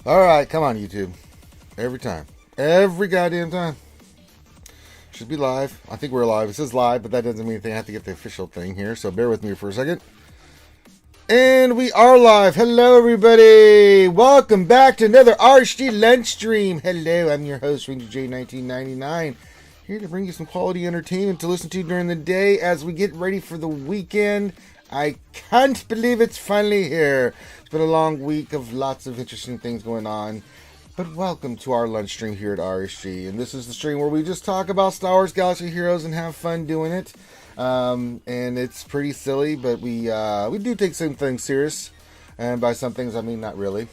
All right, come on, YouTube. Every time. Every goddamn time. Should be live. I think we're live. It says live, but that doesn't mean anything. I have to get the official thing here, so bear with me for a second. And we are live. Hello, everybody. Welcome back to another RSG lunch stream. Hello, I'm your host, Ranger J1999. Here to bring you some quality entertainment to listen to during the day as we get ready for the weekend. I can't believe it's finally here. It's been a long week of lots of interesting things going on. But welcome to our lunch stream here at RSG. And this is the stream where we just talk about Star Wars Galaxy Heroes and have fun doing it. And it's pretty silly, but we do take some things serious. And by some things, I mean not really.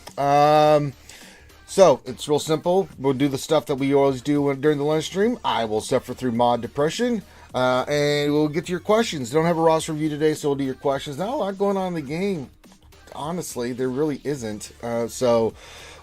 So, it's real simple. We'll do the stuff that we always do during the lunch stream. I will suffer through mod depression. And we'll get to your questions. Don't have a roster review today, so we'll do your questions. Not a lot going on in the game. Honestly, there really isn't. So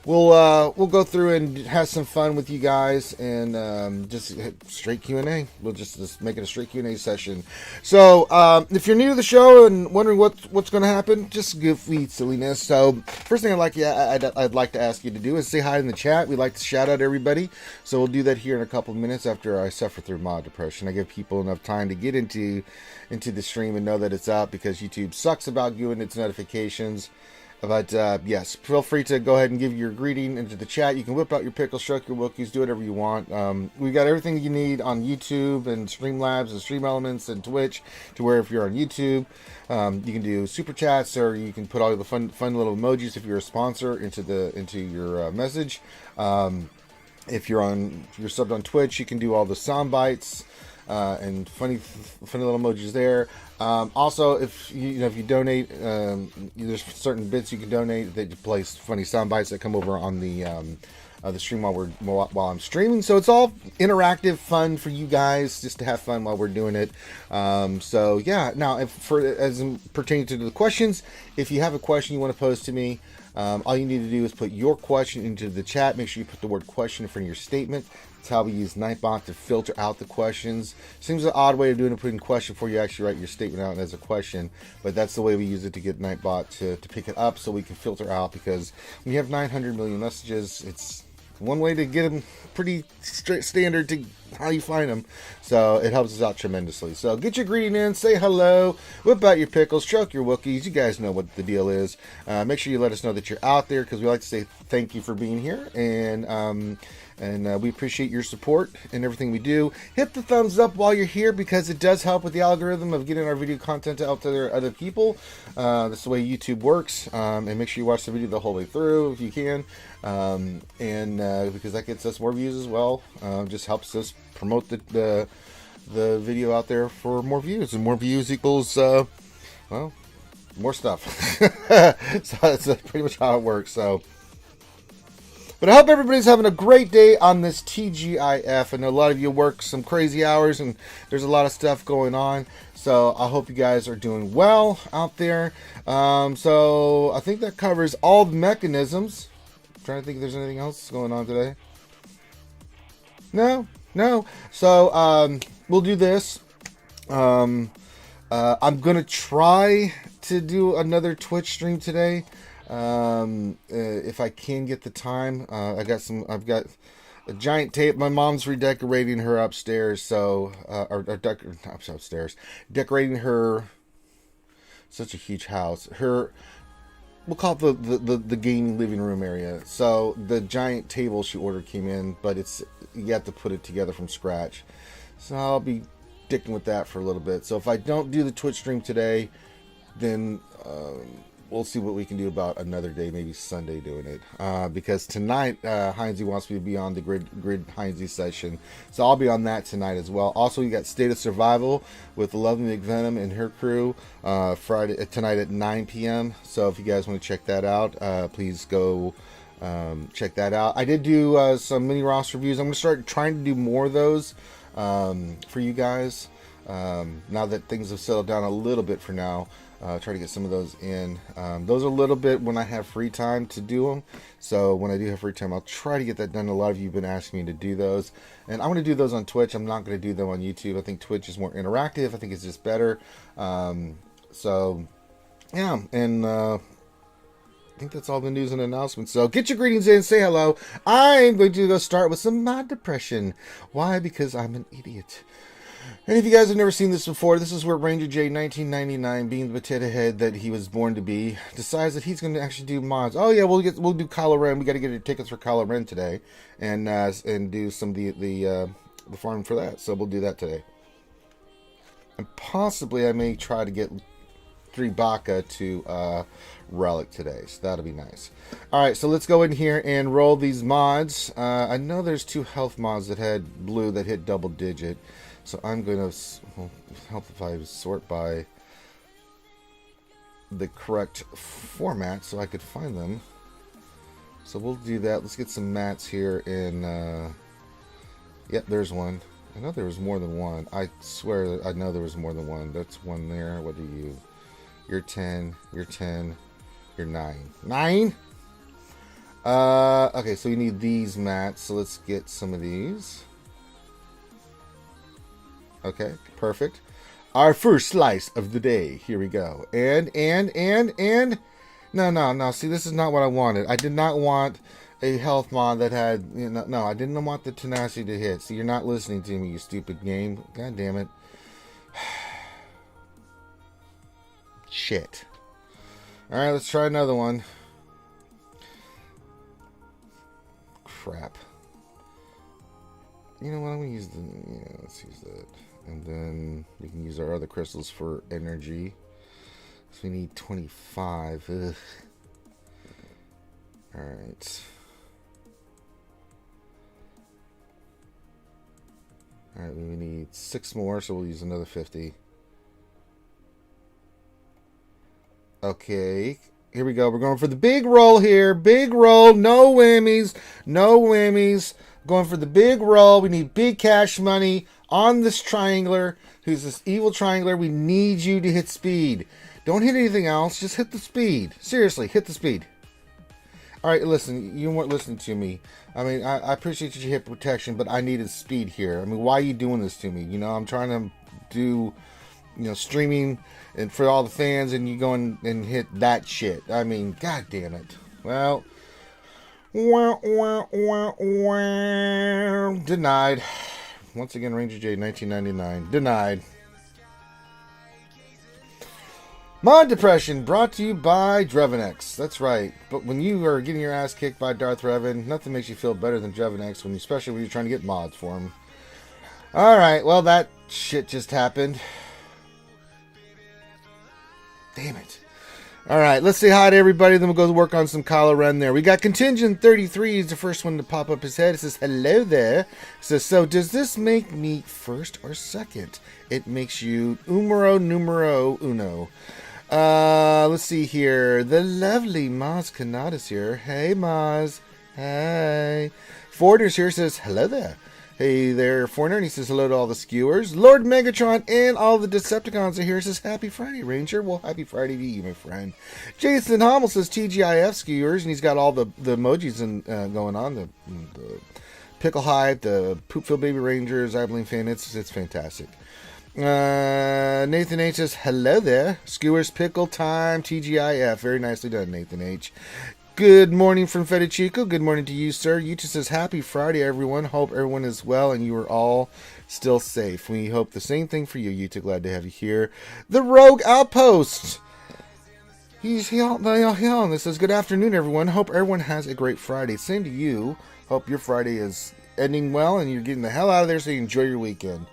we'll go through and have some fun with you guys, and just straight Q&A. We'll just make it a straight Q&A session. So if you're new to the show and wondering what's going to happen, just give me silliness. So first thing I'd like to ask you to do is say hi in the chat. We'd like to shout out everybody. So we'll do that here in a couple of minutes after I suffer through mod depression. I give people enough time to get into the stream and know that it's out, because YouTube sucks about giving its notifications. But yes, feel free to go ahead and give your greeting into the chat. You can whip out your pickles, stroke your Wookiees, do whatever you want. We've got everything you need on YouTube and Streamlabs and StreamElements and Twitch, to where if you're on YouTube, you can do super chats, or you can put all the fun little emojis if you're a sponsor into your message. If you're subbed on Twitch, you can do all the sound bites. And funny little emojis there. Also, if you donate, there's certain bits you can donate that you place funny sound bites that come over on the stream while I'm streaming. So it's all interactive fun for you guys, just to have fun while we're doing it. So yeah. Now, as pertaining to the questions, if you have a question you want to pose to me, all you need to do is put your question into the chat. Make sure you put the word question in front of your statement. That's how we use Nightbot to filter out the questions. Seems an odd way of doing it, putting a question before you actually write your statement out as a question, but that's the way we use it to get Nightbot to pick it up, so we can filter out, because when you have 900 million messages, it's one way to get them pretty standard to how you find them. So it helps us out tremendously. So get your greeting in, say hello, whip out your pickles, stroke your Wookiees. You guys know what the deal is. Make sure you let us know that you're out there, because we like to say thank you for being here, and we appreciate your support and everything we do. Hit the thumbs up while you're here, because it does help with the algorithm of getting our video content out to other people. That's the way YouTube works. And make sure you watch the video the whole way through if you can. Because that gets us more views as well. Just helps us promote the video out there for more views. And more views equals, more stuff. So that's pretty much how it works. So. But I hope everybody's having a great day on this TGIF. I know a lot of you work some crazy hours, and there's a lot of stuff going on. So I hope you guys are doing well out there. So I think that covers all the mechanisms. I'm trying to think if there's anything else going on today. No. So we'll do this. I'm going to try to do another Twitch stream today. If I can get the time. I've got a giant tape. My mom's redecorating her upstairs, so upstairs, decorating her, such a huge house, we'll call it the gaming living room area. So the giant table she ordered came in, but you have to put it together from scratch. So I'll be dicking with that for a little bit. So if I don't do the Twitch stream today, then we'll see what we can do about another day, maybe Sunday, doing it. Because tonight, Heinze wants me to be on the Grid Heinze session. So I'll be on that tonight as well. Also, you got State of Survival with Lovely McVenom and her crew tonight at 9 p.m. So if you guys want to check that out, please go check that out. I did do some mini roster reviews. I'm going to start trying to do more of those for you guys. Now that things have settled down a little bit for now. Try to get some of those in. Those are a little bit when I have free time to do them. So when I do have free time, I'll try to get that done. A lot of you have been asking me to do those. And I'm going to do those on Twitch. I'm not going to do them on YouTube. I think Twitch is more interactive. I think it's just better. So, yeah. And think that's all the news and announcements. So get your greetings in, say hello. I'm going to go start with some mod depression. Why? Because I'm an idiot. And if you guys have never seen this before, this is where Ranger J, 1999, being the potato head that he was born to be, decides that he's going to actually do mods. Oh yeah, we'll do Kylo Ren. We got to get our tickets for Kylo Ren today, and do some of the farm for that. So we'll do that today. And possibly I may try to get 3 Baka to Relic today, so that'll be nice. Alright, so let's go in here and roll these mods. I know there's 2 health mods that had blue that hit double digit, so I'm going to help if I sort by the correct format so I could find them. So we'll do that. Let's get some mats here in yep, there's one. I know there was more than one. I swear I know there was more than one. That's one there. What are you? You're 10. You're 10. You're 9. 9? Okay, so you need these mats. So let's get some of these. Okay, perfect. Our first slice of the day. Here we go. And. No. See, this is not what I wanted. I did not want a health mod that had, you know, no, I didn't want the tenacity to hit. See, you're not listening to me, you stupid game. God damn it. Shit. Alright, let's try another one. Crap. You know what, I'm gonna use the, yeah, let's use that. And then we can use our other crystals for energy. So we need 25. Ugh. Alright. Alright, we need 6 more, so we'll use another 50. Okay, here we go. We're going for the big roll here. Big roll, no whammies. No whammies. Going for the big roll. We need big cash money on this triangler. Who's this evil triangler? We need you to hit speed. Don't hit anything else. Just hit the speed. Seriously, hit the speed. Alright, listen, you weren't listening to me. I mean, I appreciate that you hit protection, but I needed speed here. I mean, why are you doing this to me? You know, I'm trying to do, you know, streaming and for all the fans, and you go and hit that shit. I mean, god damn it. Well, denied. Once again, Ranger J, 1999. Denied. Mod Depression brought to you by Drevenex. That's right. But when you are getting your ass kicked by Darth Revan, nothing makes you feel better than Drevenex, especially when you're trying to get mods for him. Alright, well, that shit just happened. Damn it. Alright, let's say hi to everybody, then we'll go work on some Kylo Ren there. We got Contingent 33 is the first one to pop up his head. It says, hello there. It says, so does this make me first or second? It makes you numero uno. Let's see here. The lovely Maz Kanada's here. Hey, Maz. Hey. Forder's here, says, hello there. Hey there, Foreigner, and he says hello to all the skewers. Lord Megatron and all the Decepticons are here. Says happy Friday, Ranger. Well, happy Friday to you, my friend. Jason Hommel says TGIF skewers, and he's got all the emojis going on. The Pickle Hype, the Poopville Baby Rangers, I believe fan. It's fantastic. Nathan H says hello there. Skewers Pickle Time, TGIF. Very nicely done, Nathan H. Good morning from Fedichico. Good morning to you, sir. Yuta says, happy Friday, everyone. Hope everyone is well and you are all still safe. We hope the same thing for you, Yuta. Glad to have you here. The Rogue Outpost. He's here. This says, good afternoon, everyone. Hope everyone has a great Friday. Same to you. Hope your Friday is ending well and you're getting the hell out of there so you enjoy your weekend.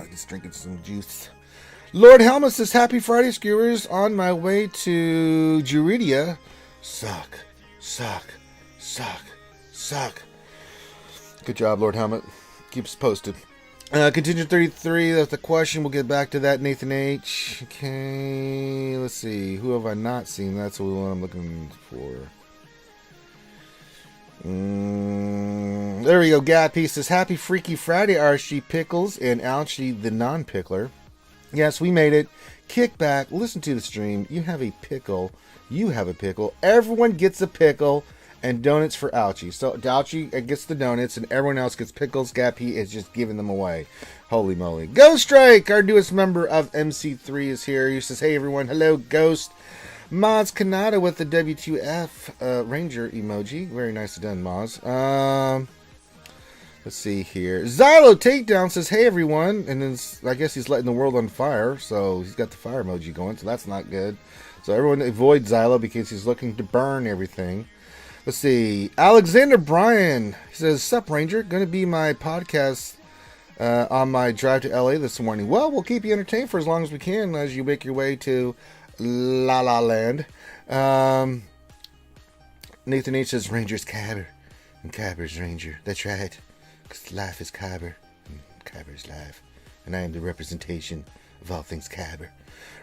Just drinking some juice. Lord Helmet says, happy Friday, skewers. On my way to Juridia. Suck. Good job, Lord Helmet. Keep us posted. Contingent 33, that's the question. We'll get back to that. Nathan H. Okay, let's see. Who have I not seen? That's the one I'm looking for. There we go. Gappy says, happy Freaky Friday, RSG Pickles and Ouchie the non-pickler. Yes, we made it. Kick back, listen to the stream. You have a pickle. Everyone gets a pickle, and donuts for Ouchie. So Ouchie gets the donuts, and everyone else gets pickles. Gappy is just giving them away. Holy moly. Ghost Strike, our newest member of MC3 is here. He says, hey everyone, hello Ghost. Moz Kanata with the W2F Ranger emoji. Very nicely done, Moz. Let's see here. Xylo Takedown says, hey everyone. And then I guess he's letting the world on fire. So he's got the fire emoji going. So that's not good. So everyone avoid Xylo because he's looking to burn everything. Let's see. Alexander Bryan says, sup Ranger. Going to be my podcast on my drive to LA this morning. Well, we'll keep you entertained for as long as we can as you make your way to La La Land. Nathan H says, Ranger's Cabber and Cabber's Ranger. That's right. Because life is Cabber and Cabber's life. And I am the representation of all things Cabber.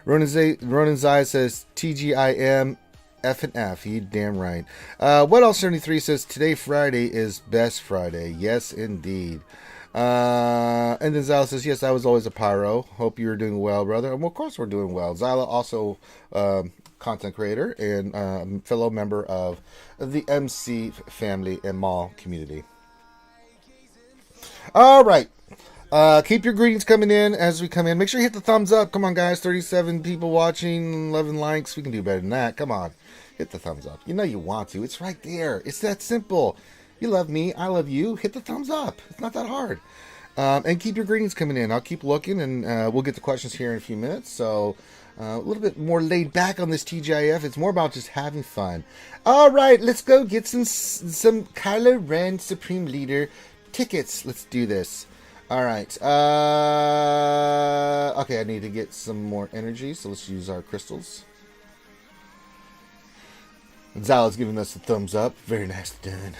Ronan Zai says, TGIM F and F. You damn right. What else 73 says, today Friday is best Friday. Yes, indeed. And then Zyla says, yes, I was always a pyro. Hope you're doing well, brother. And well, of course we're doing well. Zyla also content creator and fellow member of the MC family and mall community. All right. Keep your greetings coming in as we come in. Make sure you hit the thumbs up. Come on, guys. 37 people watching, 11 likes. We can do better than that. Come on. Hit the thumbs up. You know you want to. It's right there. It's that simple. You love me. I love you. Hit the thumbs up. It's not that hard. And keep your greetings coming in. I'll keep looking, and we'll get the questions here in a few minutes. So a little bit more laid back on this TGIF. It's more about just having fun. All right. Let's go get some Kylo Ren Supreme Leader tickets. Let's do this. All right. Okay, I need to get some more energy, so let's use our crystals. Zala's giving us a thumbs up. Very nice done.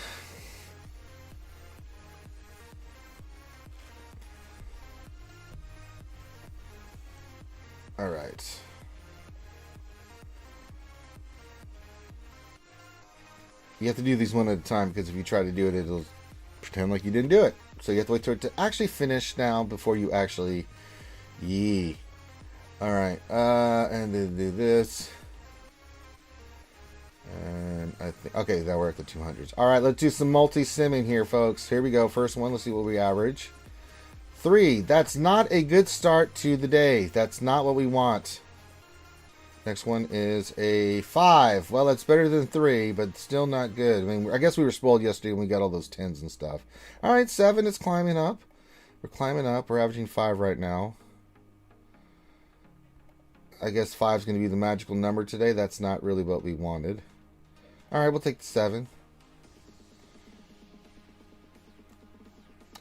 All right. You have to do these one at a time, because if you try to do it, it'll pretend like you didn't do it. So you have to wait for it to actually finish now before you actually yee. Alright, and then do this. And I think, okay, that we're at the 200s. Alright, let's do some multi-simming here, folks. Here we go. First one, let's see what we average. 3. That's not a good start to the day. That's not what we want. Next one is a 5. Well, that's better than 3, but still not good. I mean, I guess we were spoiled yesterday when we got all those 10s and stuff. All right, 7 is climbing up. We're climbing up. We're averaging 5 right now. I guess 5 is going to be the magical number today. That's not really what we wanted. All right, we'll take the 7.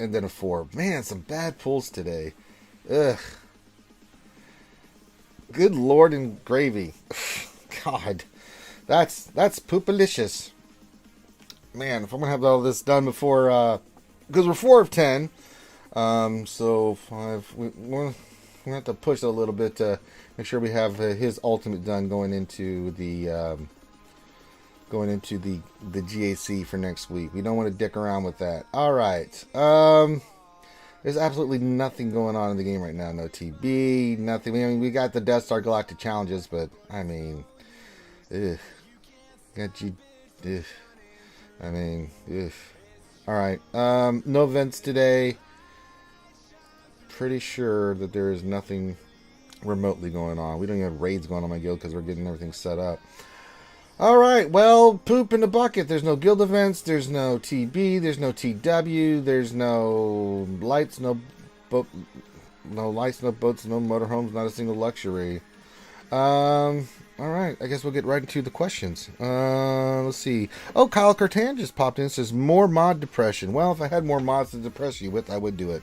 And then a 4. Man, some bad pulls today. Ugh. Good Lord and gravy. God. That's poopalicious. Man, if I'm going to have all this done before... because we're 4 of 10. So 5... We're going to have to push it a little bit to make sure we have his ultimate done going into the... the GAC for next week. We don't want to dick around with that. Alright. There's absolutely nothing going on in the game right now. No TB, nothing. I mean, we got the Death Star Galactic Challenges, but, I mean, ugh. Got you, ugh. I mean, ugh. Alright, no events today. Pretty sure that there is nothing remotely going on. We don't even have raids going on my guild because we're getting everything set up. Alright, well, poop in the bucket. There's no guild events, there's no TB, there's no TW, there's no lights, no lights, no boats, no motorhomes, not a single luxury. Alright, I guess we'll get right into the questions. Let's see. Oh, Kyle Cartan just popped in and says, more mod depression. Well, if I had more mods to depress you with, I would do it.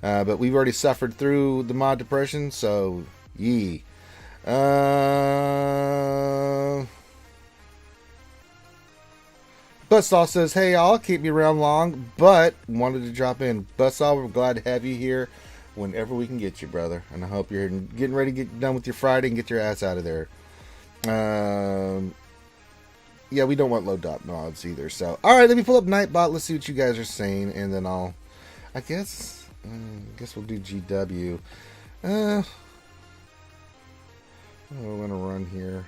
But we've already suffered through the mod depression, so, yee. Buzzsaw says, hey, I'll keep you around long, but wanted to drop in. Buzzsaw, we're glad to have you here whenever we can get you, brother. And I hope you're getting ready to get done with your Friday and get your ass out of there. Yeah, we don't want low dot mods either. So, all right, let me pull up Nightbot. Let's see what you guys are saying, and then I guess we'll do GW. We're gonna run here.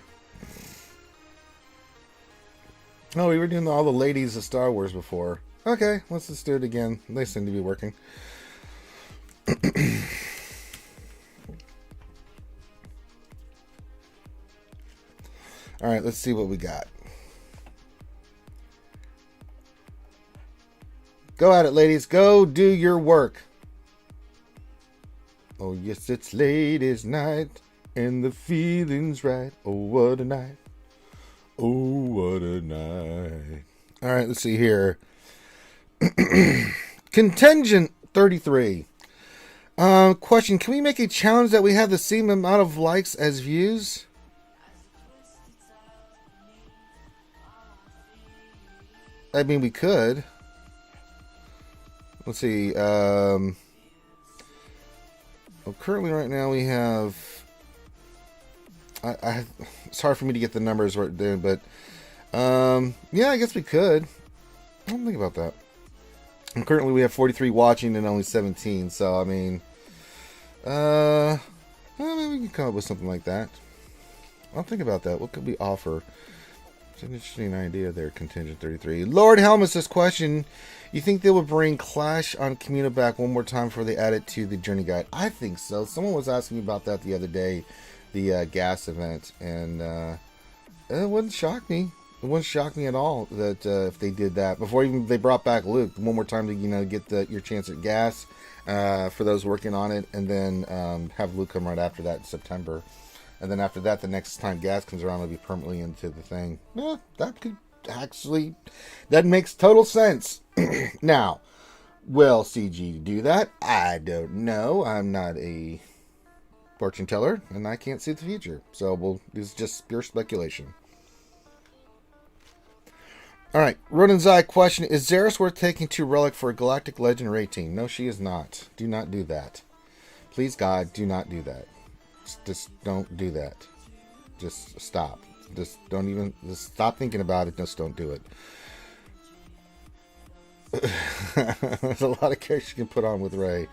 Oh, we were doing all the ladies of Star Wars before. Okay, let's just do it again. They seem to be working. All right, let's see what we got. Go at it, ladies. Go do your work. Oh, yes, it's ladies' night, and the feeling's right. Oh, what a night. Oh, what a night. All right, let's see here. Contingent 33. Question, can we make a challenge that we have the same amount of likes as views? I mean, we could. Let's see. Well, currently right now we have... it's hard for me to get the numbers right there, but... yeah, I guess we could. I don't think about that. And currently we have 43 watching and only 17, so, I mean... well, maybe we can come up with something like that. I'll think about that. What could we offer? It's an interesting idea there, Contingent 33. Lord Helmus, this question: you think they will bring Clash on Community back one more time before they add it to the Journey Guide? I think so. Someone was asking me about that the other day, the gas event, and it wouldn't shock me. It wouldn't shock me at all that if they did that before even they brought back Luke one more time to get your chance at gas for those working on it, and then have Luke come right after that in September. And then after that, the next time gas comes around, it'll be permanently into the thing. Yeah, that could actually... that makes total sense. Now, will CG do that? I don't know. I'm not a fortune teller, and I can't see the future. So, this is just pure speculation. Alright, Rodin's Eye question. Is Xeris worth taking to Relic for a Galactic Legend rating? No, she is not. Do not do that. Please, God, do not do that. Just don't do that. Just stop. Just stop thinking about it. Just don't do it. There's a lot of characters you can put on with Rey,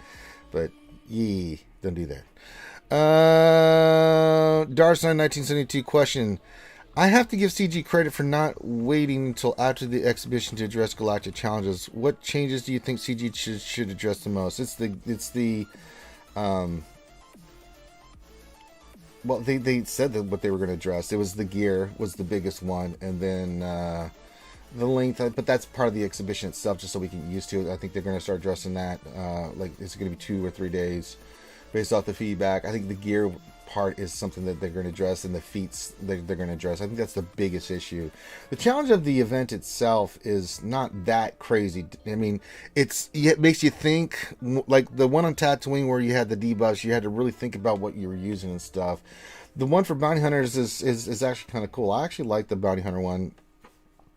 but don't do that. Darcy 1972 question. I have to give CG credit for not waiting until after the exhibition to address galactic challenges. What changes do you think CG should address the most? It's the well, they said that what they were going to address. It was the gear was the biggest one, and then the length. But that's part of the exhibition itself, just so we can get used to it. I think they're going to start addressing that. Like it's going to be 2 or 3 days, based off the feedback. I think the gear part is something that they're going to address, and the feats they're going to address. I think that's the biggest issue. The challenge of the event itself is not that crazy. I mean, it makes you think, like the one on Tatooine where you had the debuffs, you had to really think about what you were using and stuff. The one for bounty hunters is actually kind of cool. I actually like the bounty hunter one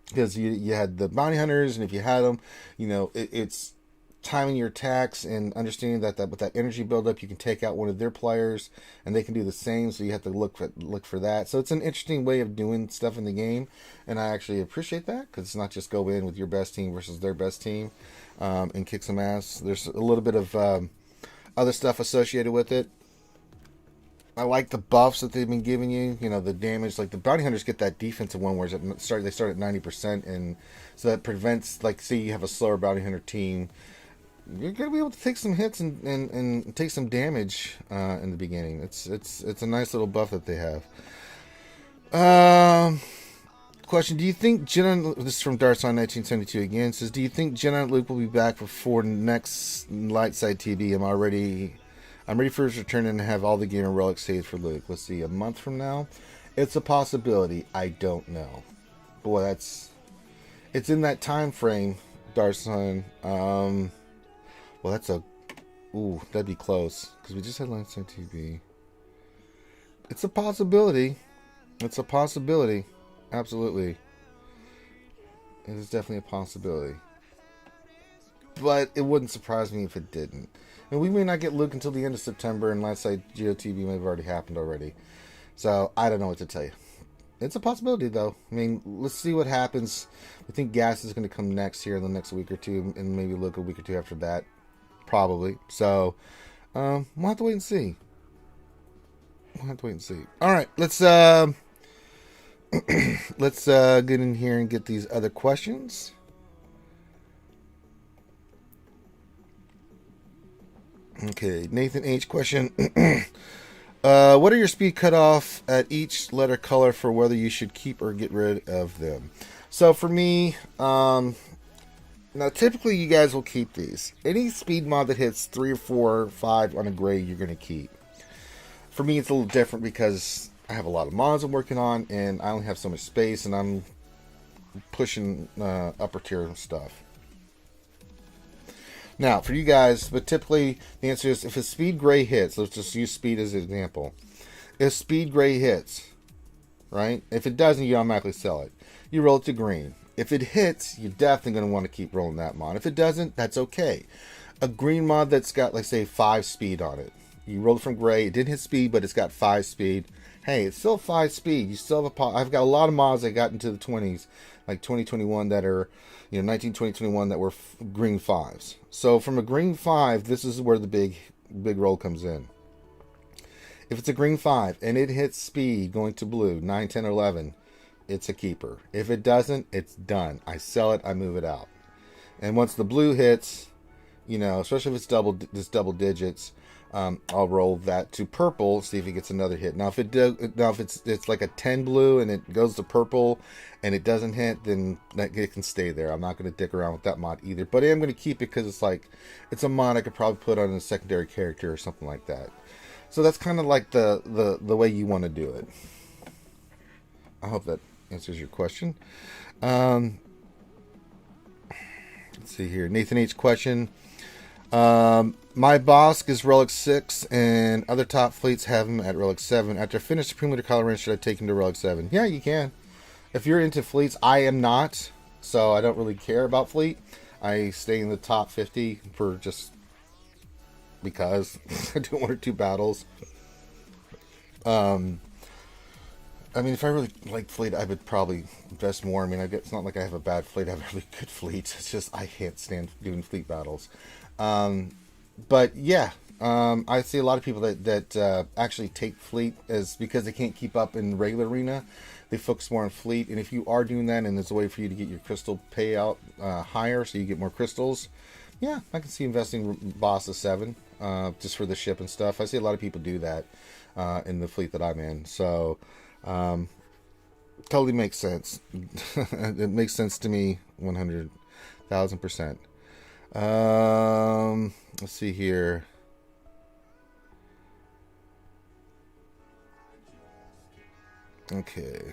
because you had the bounty hunters, and if you had them, it's timing your attacks and understanding that with that energy buildup, you can take out one of their players and they can do the same. So you have to look for that. So it's an interesting way of doing stuff in the game, and I actually appreciate that because it's not just go in with your best team versus their best team and kick some ass. There's a little bit of other stuff associated with it. I like the buffs that they've been giving you. The damage, like the bounty hunters get that defensive one where they start at 90%, and so that prevents, like, say you have a slower bounty hunter team, you're gonna be able to take some hits and take some damage in the beginning. It's a nice little buff that they have. Question: do you think Jenna? This is from Darson 1972 again. Says, do you think Jenna and Luke will be back before next light side TB? I'm ready for his return and have all the game and relics saved for Luke. Let's see, a month from now. It's a possibility. I don't know. Boy, it's in that time frame, Darson. Well, that'd be close, because we just had Lance on TV. It's a possibility. Absolutely. It is definitely a possibility. But it wouldn't surprise me if it didn't. And we may not get Luke until the end of September, and Last Sight GOTV may have already happened already. So, I don't know what to tell you. It's a possibility, though. I mean, let's see what happens. I think Gas is going to come next here in the next week or two, and maybe Luke a week or two after that. Probably. So, we'll have to wait and see. All right, let's let's get in here and get these other questions. Okay, Nathan H. question. What are your speed cutoff at each letter color for whether you should keep or get rid of them? So for me, now typically you guys will keep these. Any speed mod that hits 3 or 4 or 5 on a gray, you're going to keep. For me, it's a little different because I have a lot of mods I'm working on, and I only have so much space, and I'm pushing upper tier stuff. Now, for you guys, but typically the answer is if a speed gray hits, let's just use speed as an example. If speed gray hits, right? If it doesn't, you automatically sell it. You roll it to green. If it hits, you're definitely going to want to keep rolling that mod. If it doesn't, that's okay. A green mod that's got, like, say, 5 speed on it. You roll it from gray. It didn't hit speed, but it's got 5 speed. Hey, it's still 5 speed. You still have I've got a lot of mods that got into the 20s, like 2021 that are, 19, 20, 21 that were green 5s. So from a green 5, this is where the big roll comes in. If it's a green 5 and it hits speed going to blue, 9, 10, or 11, it's a keeper. If it doesn't, it's done. I sell it, I move it out. And once the blue hits, especially if it's double digits, I'll roll that to purple, see if it gets another hit. Now, if it's like a 10 blue and it goes to purple and it doesn't hit, then it can stay there. I'm not going to dick around with that mod either. But I am going to keep it because it's a mod I could probably put on a secondary character or something like that. So that's kind of like the way you want to do it. I hope that answers your question. Let's see here. Nathan H. question. My boss is Relic 6 and other top fleets have him at Relic 7. After I finish Supreme Leader Colorant, should I take him to Relic 7? Yeah, you can. If you're into fleets, I am not, so I don't really care about fleet. I stay in the top 50 for just because I do 1 or 2 battles. I mean, if I really liked fleet, I would probably invest more. I mean, it's not like I have a bad fleet. I have a really good fleet. It's just I can't stand doing fleet battles. But yeah, I see a lot of people that actually take fleet as because they can't keep up in the regular arena. They focus more on fleet, and if you are doing that, and there's a way for you to get your crystal payout higher, so you get more crystals. Yeah, I can see investing boss of 7 just for the ship and stuff. I see a lot of people do that in the fleet that I'm in. So totally makes sense. It makes sense to me 100,000%. Let's see here. Okay.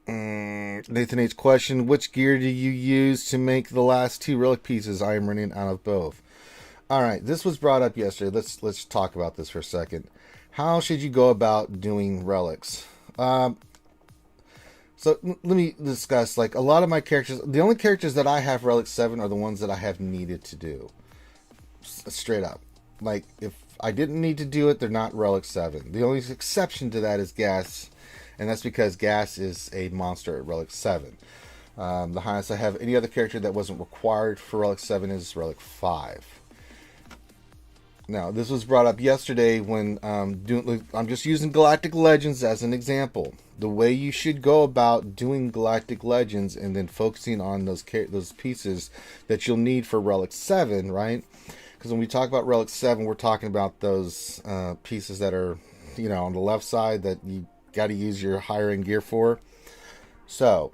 Nathan H. question, which gear do you use to make the last 2 relic pieces? I am running out of both. Alright, this was brought up yesterday. Let's talk about this for a second. How should you go about doing relics? So let me discuss, like, a lot of my characters, the only characters that I have Relic 7 are the ones that I have needed to do. Straight up. Like, if I didn't need to do it, they're not Relic 7. The only exception to that is Gas, and that's because Gas is a monster at Relic 7. The highest I have any other character that wasn't required for Relic 7 is Relic 5. Now, this was brought up yesterday when I'm just using Galactic Legends as an example. The way you should go about doing Galactic Legends and then focusing on those pieces that you'll need for Relic 7, right? Because when we talk about Relic 7, we're talking about those pieces that are, on the left side that you got to use your higher end gear for. So,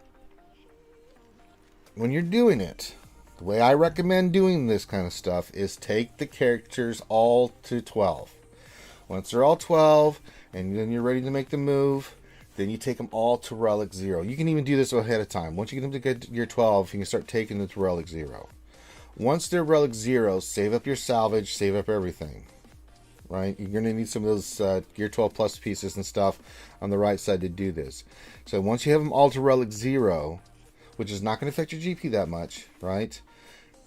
when you're doing it, the way I recommend doing this kind of stuff is take the characters all to 12. Once they're all 12, and then you're ready to make the move, then you take them all to Relic 0. You can even do this ahead of time. Once you get them to gear 12, you can start taking them to Relic 0. Once they're Relic 0, save up your salvage, save up everything. Right? You're going to need some of those gear 12 plus pieces and stuff on the right side to do this. So once you have them all to Relic 0, which is not going to affect your GP that much, right?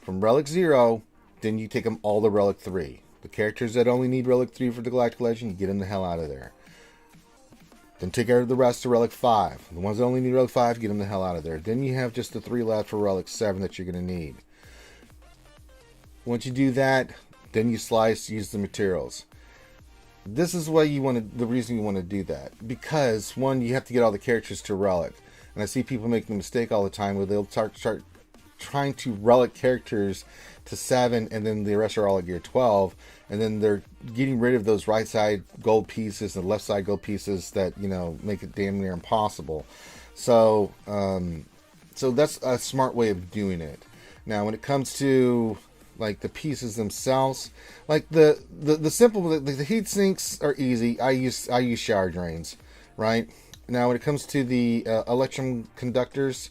From Relic 0, then you take them all to Relic 3. The characters that only need Relic 3 for the Galactic Legend, you get them the hell out of there. Then take care of the rest to Relic 5. The ones that only need Relic 5, get them the hell out of there. Then you have just the 3 left for Relic 7 that you're going to need. Once you do that, Then you slice, use the materials. This is why you want to, the reason you want to do that. Because, one, you have to get all the characters to relic. And I see people making the mistake all the time where they'll start trying to relic characters to 7, and then the rest are all at gear 12. And then they're getting rid of those right side gold pieces and left side gold pieces that, you know, make it damn near impossible. So, so that's a smart way of doing it. Now, when it comes to like the pieces themselves, like the simple, the heat sinks are easy. I use shower drains, right? Now, when it comes to the electrum conductors,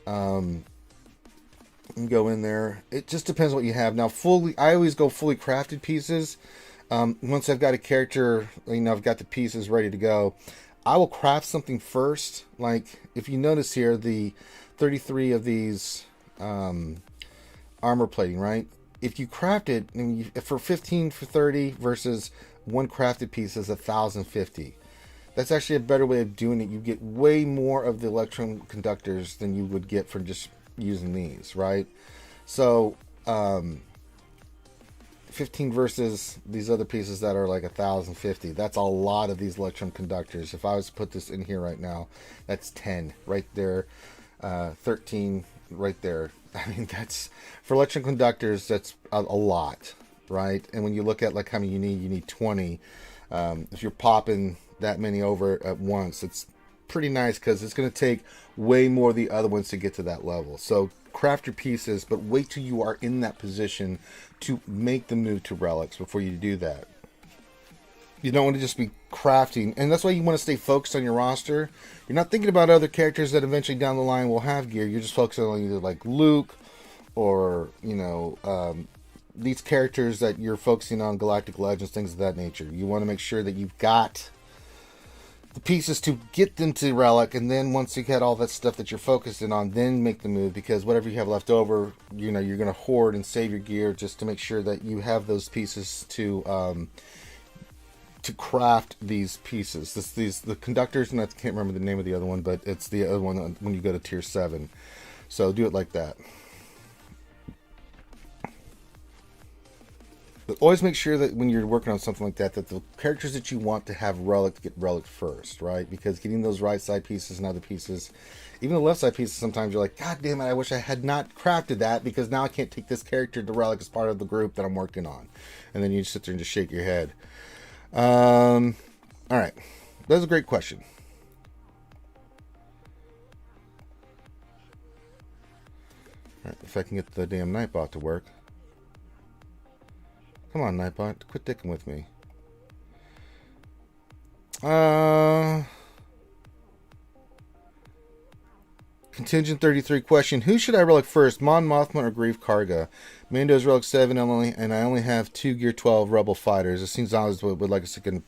go in there. It just depends what you have. Now, I always go fully crafted pieces. Once I've got a character, you know, I've got the pieces ready to go, I will craft something first. Like, if you notice here, the 33 of these armor plating, right? If you craft it, for 15 for 30 versus one crafted piece is 1,050. That's actually a better way of doing it. You get way more of the electron conductors than you would get for just using these, right? So 15 versus these other pieces that are like 1,050. That's a lot of these electron conductors. If I was to put this in here right now, that's 10 right there, 13 right there. I mean, that's for electron conductors, that's a lot, right? And when you look at like how many you need 20. If you're popping that many over at once, it's pretty nice because it's going to take way more of the other ones to get to that level. So craft your pieces, but wait till you are in that position to make the move to relics before you do that. You don't want to just be crafting, and that's why you want to stay focused on your roster. You're not thinking about other characters that eventually down the line will have gear. You're just focusing on either like Luke or, you know, these characters that you're focusing on, Galactic Legends, things of that nature. You want to make sure that you've got the pieces to get them to relic, and then once you get all that stuff that you're focusing on, then make the move, because whatever you have left over, you know, you're going to hoard and save your gear just to make sure that you have those pieces to craft these pieces. The conductors, and I can't remember the name of the other one, but it's the other one when you go to tier 7. So do it like that. But always make sure that when you're working on something like that, that the characters that you want to have relic get relic first, right? Because getting those right side pieces and other pieces, even the left side pieces, sometimes you're like, God damn it, I wish I had not crafted that, because now I can't take this character to relic as part of the group that I'm working on. And then you just sit there and just shake your head. All right, that's a great question. All right, if I can get the damn Nightbot to work. Come on, Nightbot, quit dicking with me. Contingent 33 question: who should I relic first, Mon Mothma or Grief Karga? Mando's relic 7 and I only have 2 gear 12 rebel fighters. It seems honest would like a second.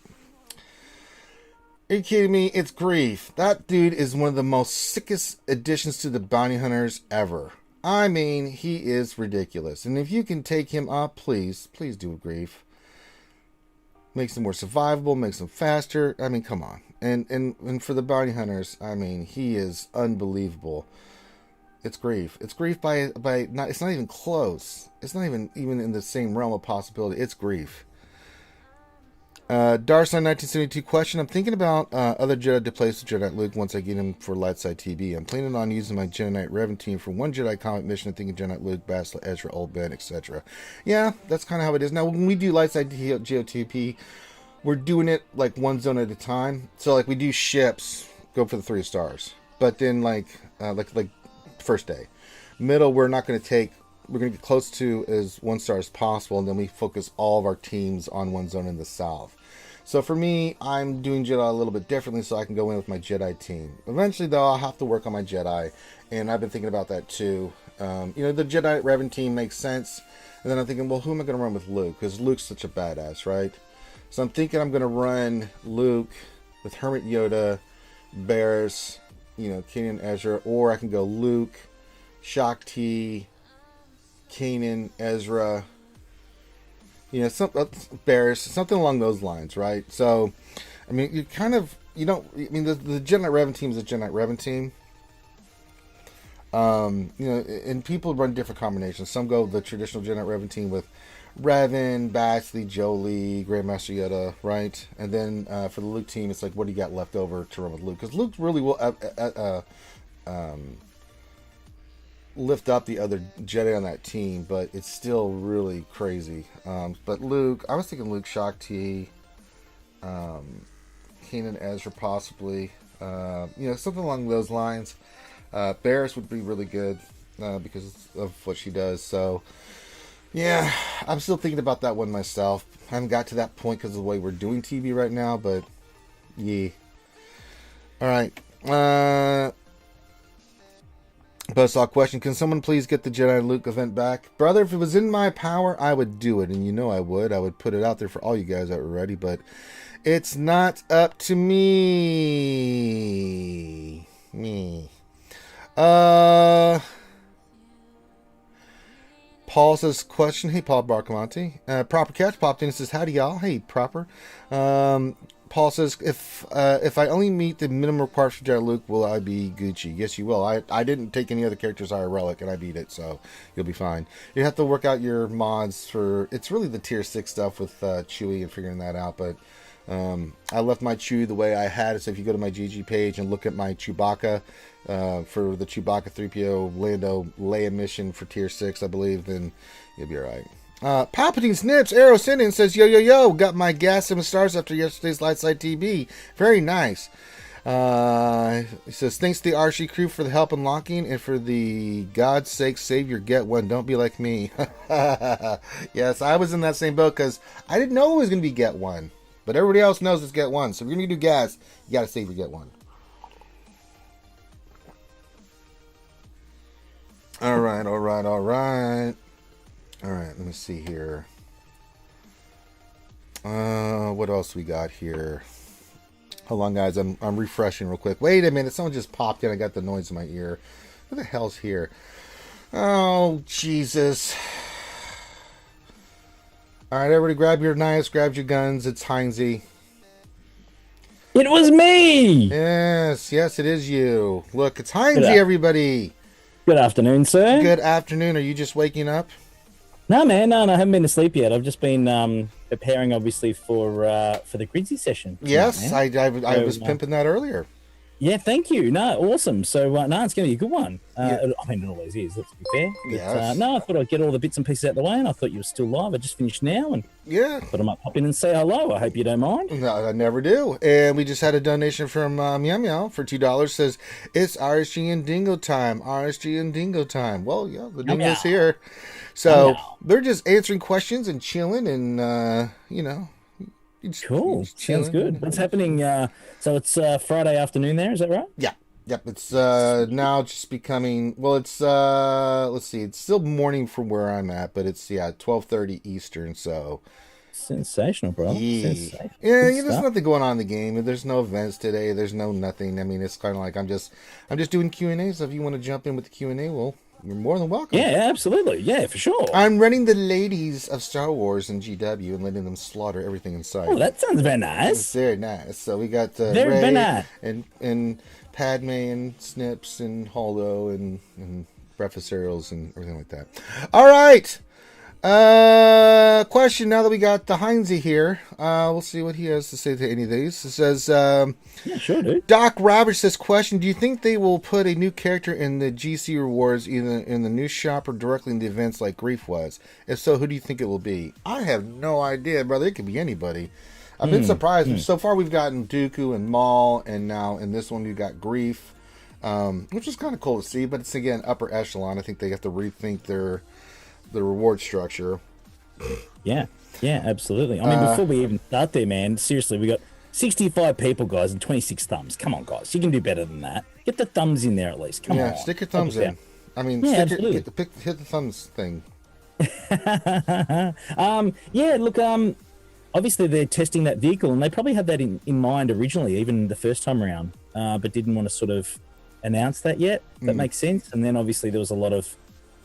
Are you kidding me? It's Grief. That dude is one of the most sickest additions to the bounty hunters ever. I mean, he is ridiculous. And if you can take him up, please do Grief. Makes him more survivable, makes him faster. I mean, come on. And for the bounty hunters, I mean, he is unbelievable. It's Grief. It's Grief by not. It's not even close. It's not even in the same realm of possibility. It's Grief. Darson 1972 question: I'm thinking about other Jedi to place with Jedi Knight Luke once I get him for Lightside TB. I'm planning on using my Jedi Knight Revan team for one Jedi combat mission. I'm thinking Jedi Knight Luke, Bastila, Ezra, Old Ben, etc. Yeah, that's kind of how it is. Now, when we do Lightside GOTP, we're doing it like one zone at a time. So, like, we do ships, go for the 3 stars. But then, like first day. Middle, we're not going to take... We're going to get close to as 1 star as possible, and then we focus all of our teams on one zone in the south. So for me, I'm doing Jedi a little bit differently so I can go in with my Jedi team. Eventually, though, I'll have to work on my Jedi, and I've been thinking about that too. You know, the Jedi Revan team makes sense, and then I'm thinking, well, who am I going to run with Luke? Because Luke's such a badass, right? So I'm thinking I'm going to run Luke with Hermit Yoda, Barris, you know, Kanan, Ezra, or I can go Luke, Shakti, Kanan, Ezra, you know, Barris, something along those lines, right? So, I mean, the Jedi Knight Revan team is a Jedi Knight Revan team. You know, and people run different combinations. Some go the traditional Jedi Knight Revan team with Revan, Baxley, Jolie, Grandmaster Yoda, right? And then for the Luke team, it's like, what do you got left over to run with Luke? Because Luke really will lift up the other Jedi on that team, but it's still really crazy. But Luke, I was thinking Luke, Shaak Ti, Kanan Ezra possibly, something along those lines. Barris would be really good because of what she does. So, yeah, I'm still thinking about that one myself. I haven't got to that point because of the way we're doing TV right now, but yeah. All right. Buzzsaw question: can someone please get the Jedi Luke event back? Brother, if it was in my power, I would do it, and you know I would. I would put it out there for all you guys that were ready, but it's not up to me. Paul says question. Hey, Paul Barcamonte. Proper Catch popped in and says, howdy, y'all. Hey, Proper. Paul says, if I only meet the minimum requirements for Jedi Luke, will I be Gucci? Yes, you will. I didn't take any other characters higher relic, and I beat it, so you'll be fine. You have to work out your mods for... It's really the tier 6 stuff with Chewie and figuring that out, but I left my Chewie the way I had it, so if you go to my GG page and look at my Chewbacca, for the Chewbacca 3PO Lando Leia mission for tier 6, I believe, then you'll be alright. Palpatine Snips Arrow sent in says, yo, got my gas 7 stars after yesterday's Lightside TV. Very nice. He says, thanks to the RSG crew for the help unlocking and for the God's sake save your get one. Don't be like me. Yes, I was in that same boat because I didn't know it was going to be get one. But everybody else knows it's get one. So if you're going to do gas, you got to save your get one. All right. All right, let me see here. What else we got here? Hold on, guys. I'm refreshing real quick. Wait a minute. Someone just popped in. I got the noise in my ear. What the hell's here? Oh, Jesus. All right, everybody grab your knives, grab your guns. It's Heinzie. It was me! Yes, it is you. Look, it's Heinzie, everybody. Good afternoon, sir. Good afternoon. Are you just waking up? No, man. No, I haven't been asleep yet. I've just been preparing, obviously, for the Grizzly session. Yes, I was pimping that earlier. Yeah, thank you. No, awesome. So, no, it's going to be a good one. I mean, it always is, let's be fair. But, yes. No, I thought I'd get all the bits and pieces out of the way, and I thought you were still live. I just finished now, and thought I might pop in and say hello. I hope you don't mind. No, I never do. And we just had a donation from Meow Meow for $2. Says, it's RSG and Dingo time. RSG and Dingo time. Well, yeah, the Dingo's here. So, they're just answering questions and chilling and, Cool. Sounds good. What's happening? So it's Friday afternoon there, is that right? Yeah. Yep. It's now just becoming, well, it's, let's see, it's still morning from where I'm at, but it's, 12:30 Eastern, so. Sensational, bro. Yeah, there's nothing going on in the game. There's no events today. There's no nothing. I mean, it's kind of like I'm just doing Q&A, so if you want to jump in with the Q&A, well, you're more than welcome. Yeah, absolutely. Yeah, for sure. I'm running the ladies of Star Wars in GW and letting them slaughter everything in sight. Oh, that sounds very nice. It's very nice. So we got very nice. and Padme and Snips and Holdo and breakfast cereals and everything like that. All right. Question now that we got the Heinzie here. We'll see what he has to say to any of these. It says, yeah, sure, dude. Doc Roberts says, question, do you think they will put a new character in the GC rewards either in the news shop or directly in the events like Grief was? If so, who do you think it will be? I have no idea, brother. It could be anybody. I've been surprised. So far we've gotten Dooku and Maul, and now in this one we've got Grief, which is kind of cool to see, but it's again upper echelon. I think they have to rethink the reward structure. Yeah, absolutely. I mean, before we even start there, man, seriously, we got 65 people, guys, and 26 thumbs. Come on, guys, you can do better than that. Get the thumbs in there at least. Come on, stick your thumbs in. I mean, hit the thumbs thing. Look, obviously they're testing that vehicle, and they probably had that in mind originally, even the first time around, but didn't want to sort of announce that yet. That makes sense. And then obviously there was a lot of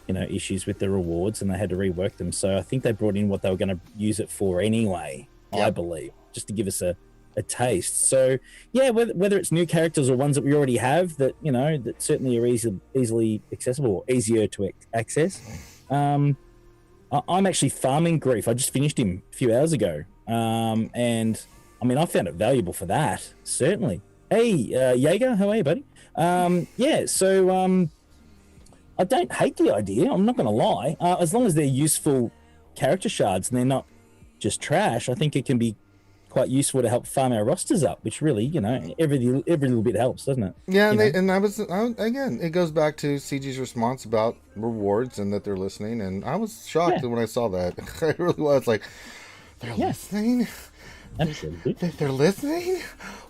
issues with the rewards, and they had to rework them. So I think they brought in what they were going to use it for anyway, I believe, just to give us a taste. So yeah, whether it's new characters or ones that we already have that, that certainly are easily accessible or easier to access. I'm actually farming Grief. I just finished him a few hours ago. And I mean, I found it valuable for that, certainly. Hey, Jaeger, how are you, buddy? Yeah, so I don't hate the idea. I'm not going to lie. As long as they're useful character shards and they're not just trash, I think it can be quite useful to help farm our rosters up, which really, every little bit helps, doesn't it? Yeah, again, it goes back to CG's response about rewards and that they're listening, and I was shocked when I saw that. I really was like, they're listening? Absolutely. They're listening?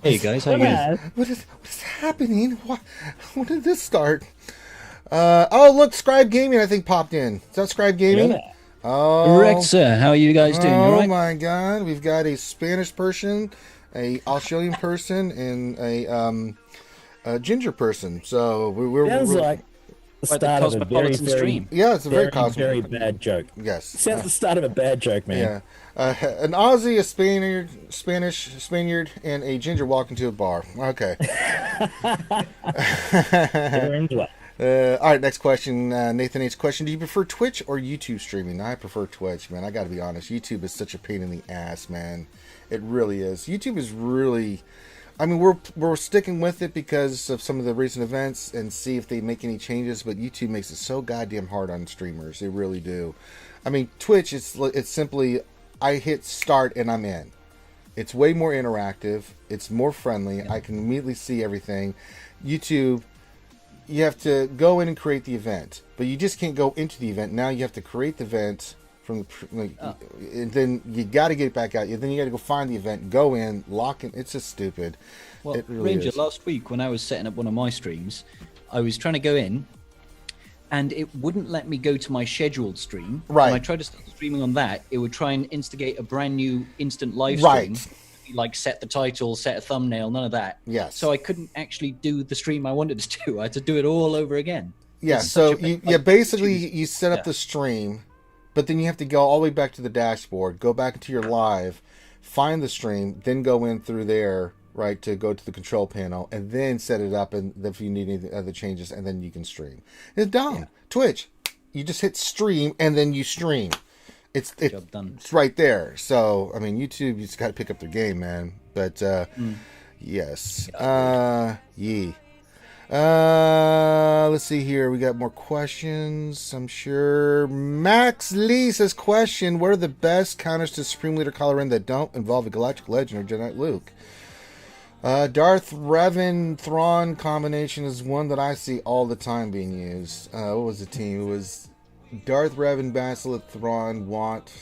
Hey guys, how you doing? What is happening? When did this start? Oh, look, Scribe Gaming, I think, popped in. Is that Scribe Gaming? Yeah. Oh, Correct, sir. How are you guys doing? You all right? Oh my God, we've got a Spanish person, a Australian person, and a ginger person. So we're Sounds like the Like the start of a very, Cosmopolitan very, stream. yeah, it's a very very, cosmic. very bad joke. Yes. Sounds like the start of a bad joke, man. Yeah. An Aussie, a Spaniard, and a ginger walk into a bar. Okay. Never ends well. All right, next question. Nathan H. question. Do you prefer Twitch or YouTube streaming? I prefer Twitch, man. I got to be honest. YouTube is such a pain in the ass, man. It really is. YouTube is really... I mean, we're sticking with it because of some of the recent events and see if they make any changes, but YouTube makes it so goddamn hard on streamers. They really do. I mean, Twitch, it's simply, I hit start and I'm in. It's way more interactive. It's more friendly. I can immediately see everything. YouTube... You have to go in and create the event, but you just can't go into the event. Now you have to create the event and then you got to get it back out. Then you got to go find the event, go in, lock in. It's just stupid. Well, it really Ranger, is. last week when I was setting up one of my streams, I was trying to go in, and it wouldn't let me go to my scheduled stream. Right. When I tried to start streaming on that, it would try and instigate a brand new instant live stream. Right. Like set the title, set a thumbnail, none of that. Yes. So I couldn't actually do the stream I wanted to do. I had to do it all over again. Yeah. It's So such a pain. basically you set up Yeah. the stream, but then you have to go all the way back to the dashboard, go back into your live, find the stream, then go in through there, right, to go to the control panel, and then set it up, and if you need any other changes, and then you can stream. It's dumb. Yeah. Twitch, you just hit stream and then you stream. It's Job done. It's right there. So I mean, YouTube, you just got to pick up their game, man. But yes, let's see here. We got more questions, I'm sure. Max Lee says, question: what are the best counters to Supreme Leader Kylo Ren that don't involve a Galactic Legend or Jedi Knight Luke? Darth Revan Thrawn combination is one that I see all the time being used. What was the team? It was Darth Revan, Basilit, Thrawn, Want,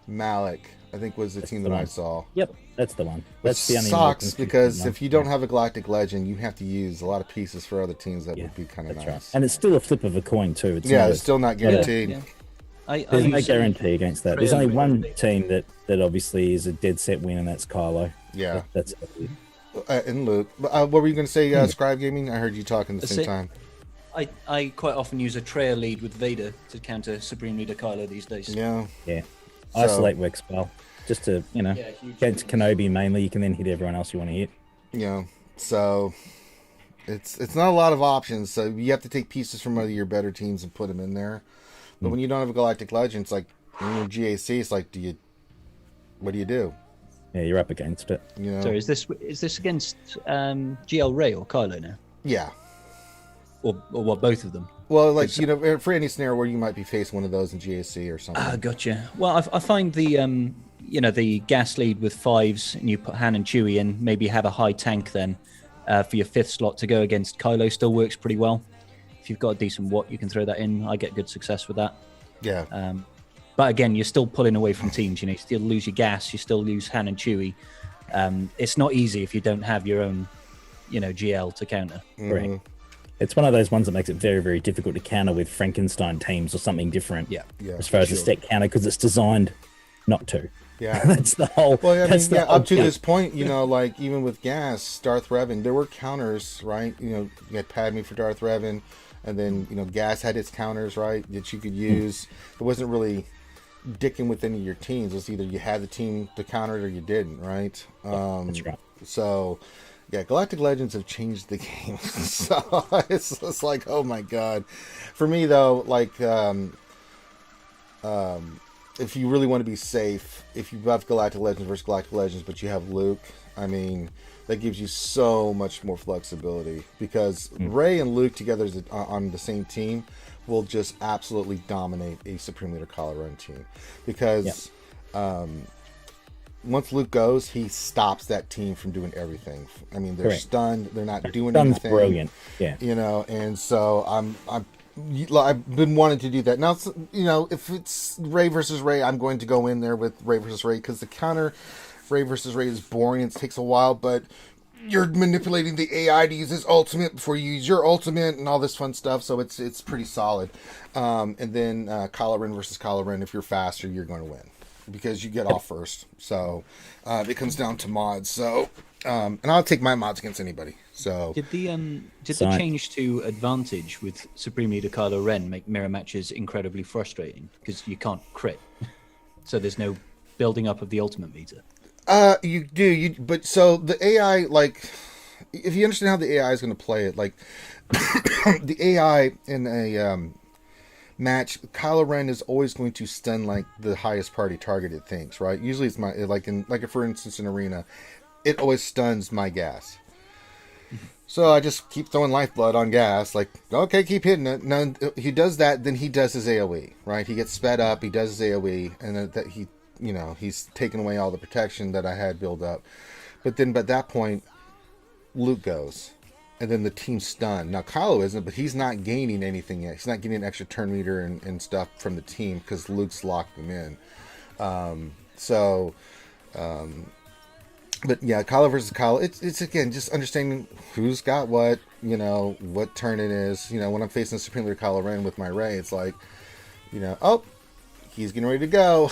Malik, I think was the team that I saw. Yep, that's the one. Which That's the only sucks because one. if you don't have a Galactic Legend, you have to use a lot of pieces for other teams. That would be kind of That's nice. right. And it's still a flip of a coin too. It's Yeah, not it's still not guaranteed. Yeah. I There's no use, guarantee against that. There's Trail only one Wing. team that obviously is a dead set win, and that's Kylo. Yeah. That's And Luke. What were you going to say, Scribe Gaming? I heard you talking at the same time. I quite often use a trail lead with Vader to counter Supreme Leader Kylo these days. Yeah. Yeah. So- Isolate works well. Just to, huge against Kenobi mainly, you can then hit everyone else you want to hit. Yeah. So it's not a lot of options. So you have to take pieces from other your better teams and put them in there. But when you don't have a Galactic Legend, it's like in your GAC, it's like, what do you do? Yeah, you're up against it. You know? So is this against GL Ray or Kylo now? Yeah. Or what, both of them? Well, like, for any scenario where you might be facing one of those in GAC or something. Ah, gotcha. Well, I find the gas lead with fives, and you put Han and Chewie in, maybe have a high tank then for your fifth slot to go against Kylo still works pretty well. If you've got a decent watt, you can throw that in. I get good success with that. Yeah. But again, you're still pulling away from teams. You still lose your gas. You still lose Han and Chewie. It's not easy if you don't have your own, GL to counter. Correct. It's one of those ones that makes it very, very difficult to counter with Frankenstein teams or something different. Yeah. As far as the set counter, because it's designed not to. Yeah. That's the whole. Well, I that's mean, the whole up to point. this point, like even with Gas, Darth Revan, there were counters, right? You had Padme for Darth Revan, and then Gas had its counters, right, that you could use. It wasn't really dicking with any of your teams. It was either you had the team to counter it or you didn't, right? That's right. So, yeah, Galactic Legends have changed the game. So it's like, oh my god. For me though, like if you really want to be safe, if you have Galactic Legends versus Galactic Legends, but you have Luke, I mean, that gives you so much more flexibility, because Rey and Luke together on the same team will just absolutely dominate a Supreme Leader Kylo Ren team, because once Luke goes, he stops that team from doing everything. I mean, they're stunned, they're not doing anything. Brilliant, yeah. You know, and so I've been wanting to do that. Now, you know, if it's Rey versus Rey, I'm going to go in there with Rey versus Rey, because the counter Rey versus Rey is boring. It takes a while, but you're manipulating the AI to use his ultimate before you use your ultimate and all this fun stuff. So it's pretty solid. And then Kylo Ren versus Kylo Ren. If you're faster, you're going to win, because you get off first. So it comes down to mods. So and I'll take my mods against anybody. So did the change to advantage with Supreme Leader Kylo Ren make mirror matches incredibly frustrating, because you can't crit, so there's no building up of the ultimate meter? You do, but so the AI, like, if you understand how the AI is going to play it, like, the AI in a match, Kylo Ren is always going to stun, like, the highest party target it thinks, right? Usually it's for instance, in Arena, it always stuns my gas. So I just keep throwing lifeblood on gas, like, okay, keep hitting it. Now, he does that, then he does his AoE, right? He gets sped up, he does his AoE, and then that he, you know, he's taken away all the protection that I had built up. But at that point, Luke goes, and then the team's stunned. Now, Kylo isn't, but he's not gaining anything yet. He's not getting an extra turn meter and stuff from the team, because Luke's locked him in. But yeah, Kylo versus Kylo, it's again, just understanding who's got what, you know, what turn it is. You know, when I'm facing Supreme Leader Kylo Ren with my Rey, it's like, you know, oh, he's getting ready to go.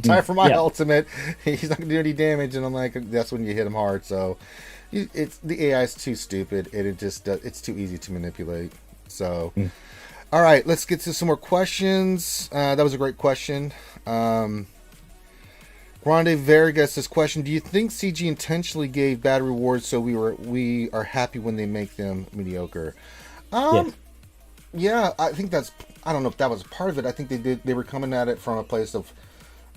Time for my ultimate. He's not going to do any damage, and I'm like, that's when you hit him hard. So it's the AI is too stupid, and it's too easy to manipulate. So, all right, let's get to some more questions. That was a great question. Grande Vargas, this question: do you think CG intentionally gave bad rewards so we are happy when they make them mediocre? Yeah, I think I don't know if that was part of it. I think they were coming at it from a place of,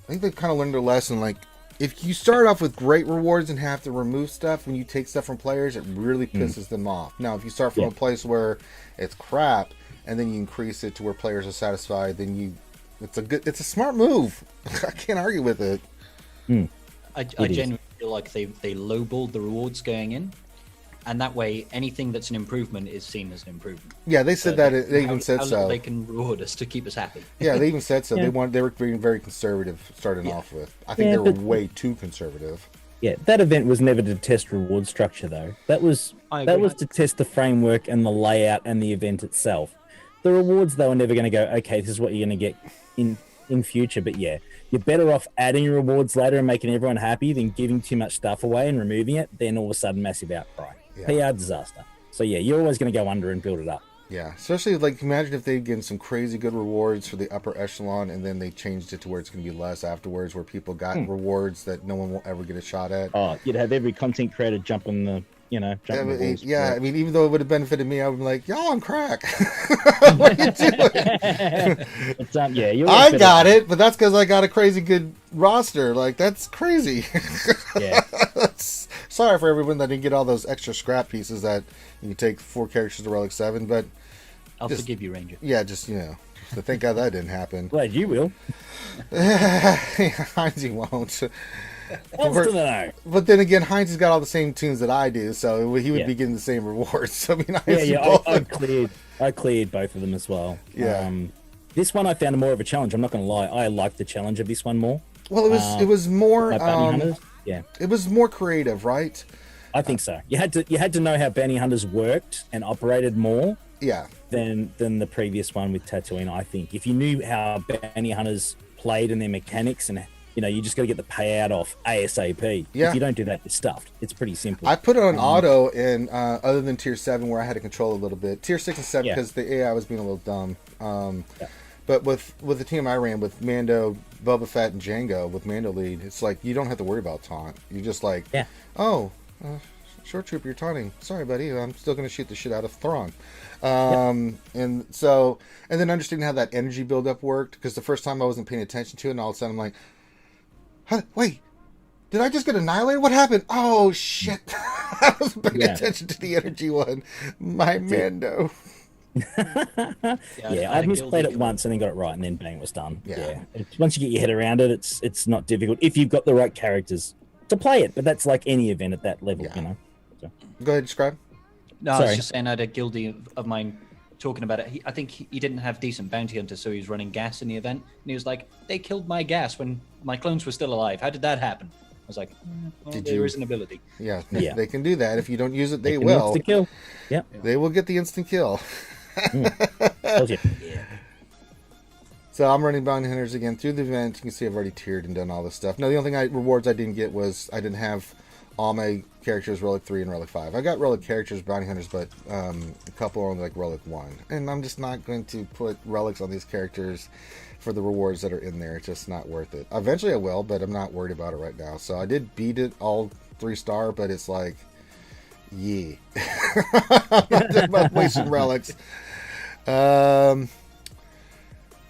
I think they kind of learned their lesson. Like, if you start off with great rewards and have to remove stuff when you take stuff from players, it really pisses them off. Now, if you start from a place where it's crap and then you increase it to where players are satisfied, then it's a smart move. I can't argue with it. I genuinely feel like they lowballed the rewards going in, and that way anything that's an improvement is seen as an improvement. Yeah, they said that. They even said so. They can reward us to keep us happy. Yeah, they even said so. They were being very conservative starting off with. I think they were way too conservative. Yeah, that event was never to test reward structure, though. That was to test the framework and the layout and the event itself. The rewards, though, are never going to go, okay, this is what you're going to get in future. But yeah, you're better off adding rewards later and making everyone happy than giving too much stuff away and removing it. Then all of a sudden, massive outcry. PR disaster. So yeah, you're always going to go under and build it up. Yeah, especially, like, imagine if they'd given some crazy good rewards for the upper echelon, and then they changed it to where it's going to be less afterwards, where people got rewards that no one will ever get a shot at. Oh, you'd have every content creator jumping the balls. Yeah, I mean, even though it would have benefited me, I would be like, y'all on crack. What are you doing? I got it, but that's because I got a crazy good roster. Like, that's crazy. Yeah. Sorry for everyone that didn't get all those extra scrap pieces that you take 4 characters to Relic 7, but I'll forgive you, Ranger. Yeah, just, so thank God that didn't happen. Glad you will. Heinz won't. But then again, Heinz has got all the same tunes that I do, so he would be getting the same rewards. So, I mean, I cleared both of them as well. Yeah. This one I found more of a challenge. I'm not going to lie. I liked the challenge of this one more. Well, it was more. Yeah. It was more creative, right? I think so. You had to know how bounty hunters worked and operated more. Yeah. Than the previous one with Tatooine. I think if you knew how bounty hunters played and their mechanics, and you just got to get the payout off ASAP. Yeah. If you don't do that, you're stuffed. It's pretty simple. I put it on auto, and other than tier 7 where I had to control a little bit, tier 6 and 7 because the AI was being a little dumb. But with the team I ran with Mando, Boba Fett, and Jango with Mando lead, it's like you don't have to worry about taunt. You're just like, Short Trooper, you're taunting. Sorry, buddy. I'm still going to shoot the shit out of Thrawn. And then understanding how that energy buildup worked, because the first time I wasn't paying attention to it, and all of a sudden I'm like, wait, did I just get annihilated? What happened? Oh, shit. I wasn't paying attention to the energy one. My Mando. I misplayed it once and then got it right, and then bang, it was done. Yeah. Once you get your head around it, it's not difficult if you've got the right characters to play it. But that's like any event at that level, you know. So. Go ahead, describe. No, I was just saying I had a guildie of mine talking about it. I think he didn't have decent bounty hunters, so he was running gas in the event. And he was like, they killed my gas when my clones were still alive. How did that happen? I was like, there is an ability. Yeah, they can do that. If you don't use it, they will. Instant kill. Yeah. They will get the instant kill. Yeah. So I'm running bounty hunters again through the event. You can see I've already tiered and done all this stuff. No, the only rewards I didn't get was I didn't have all my characters Relic 3 and Relic 5. I got Relic characters, bounty hunters, but a couple are only like Relic 1. And I'm just not going to put relics on these characters for the rewards that are in there. It's just not worth it. Eventually I will, but I'm not worried about it right now. So I did beat it all 3-star, but it's like, yeah. I'm not about wasting relics.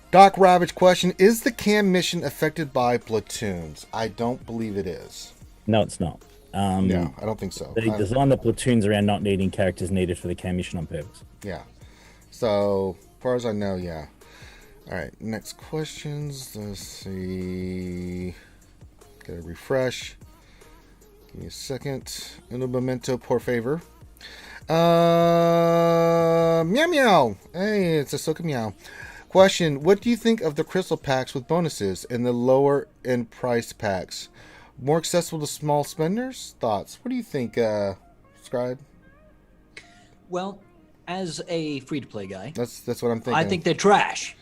Doc Ravage question, is the cam mission affected by platoons? I don't believe it is. No, it's not. No, I don't think so. They designed the platoons around not needing characters needed for the cam mission on purpose. Yeah. So, as far as I know, yeah. Alright, next questions. Let's see. Gotta refresh. Give me a second. Un momento, por favor. Meow meow. Hey, it's Ahsoka Meow. Question, what do you think of the crystal packs with bonuses and the lower end price packs? More accessible to small spenders? Thoughts? What do you think, Scribe? Well, as a free-to-play guy... That's what I'm thinking. I think they're trash.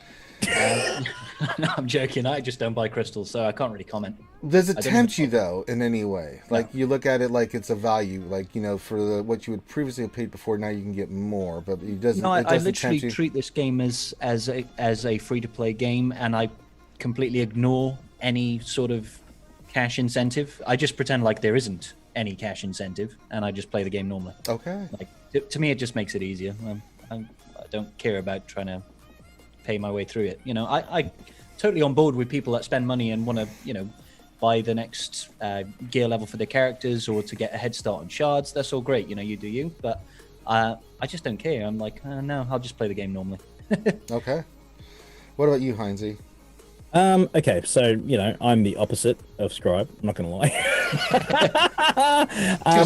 No, I'm joking. I just don't buy crystals, so I can't really comment. Does it tempt you, though, in any way? Like, you look at it like it's a value. Like, you know, for what you would previously have paid before, now you can get more. But it doesn't. No, I literally treat this game as a free-to-play game, and I completely ignore any sort of cash incentive. I just pretend like there isn't any cash incentive, and I just play the game normally. Okay. Like, to me, it just makes it easier. I don't care about trying to pay my way through it. You know, I totally on board with people that spend money and want to, you know, buy the next gear level for their characters or to get a head start on shards. That's all great. You know, you do you. But I just don't care. I'm like, no, I'll just play the game normally. Okay. What about you, Heinzie? Okay, so, you know, I'm the opposite of Scribe. I'm not going to lie.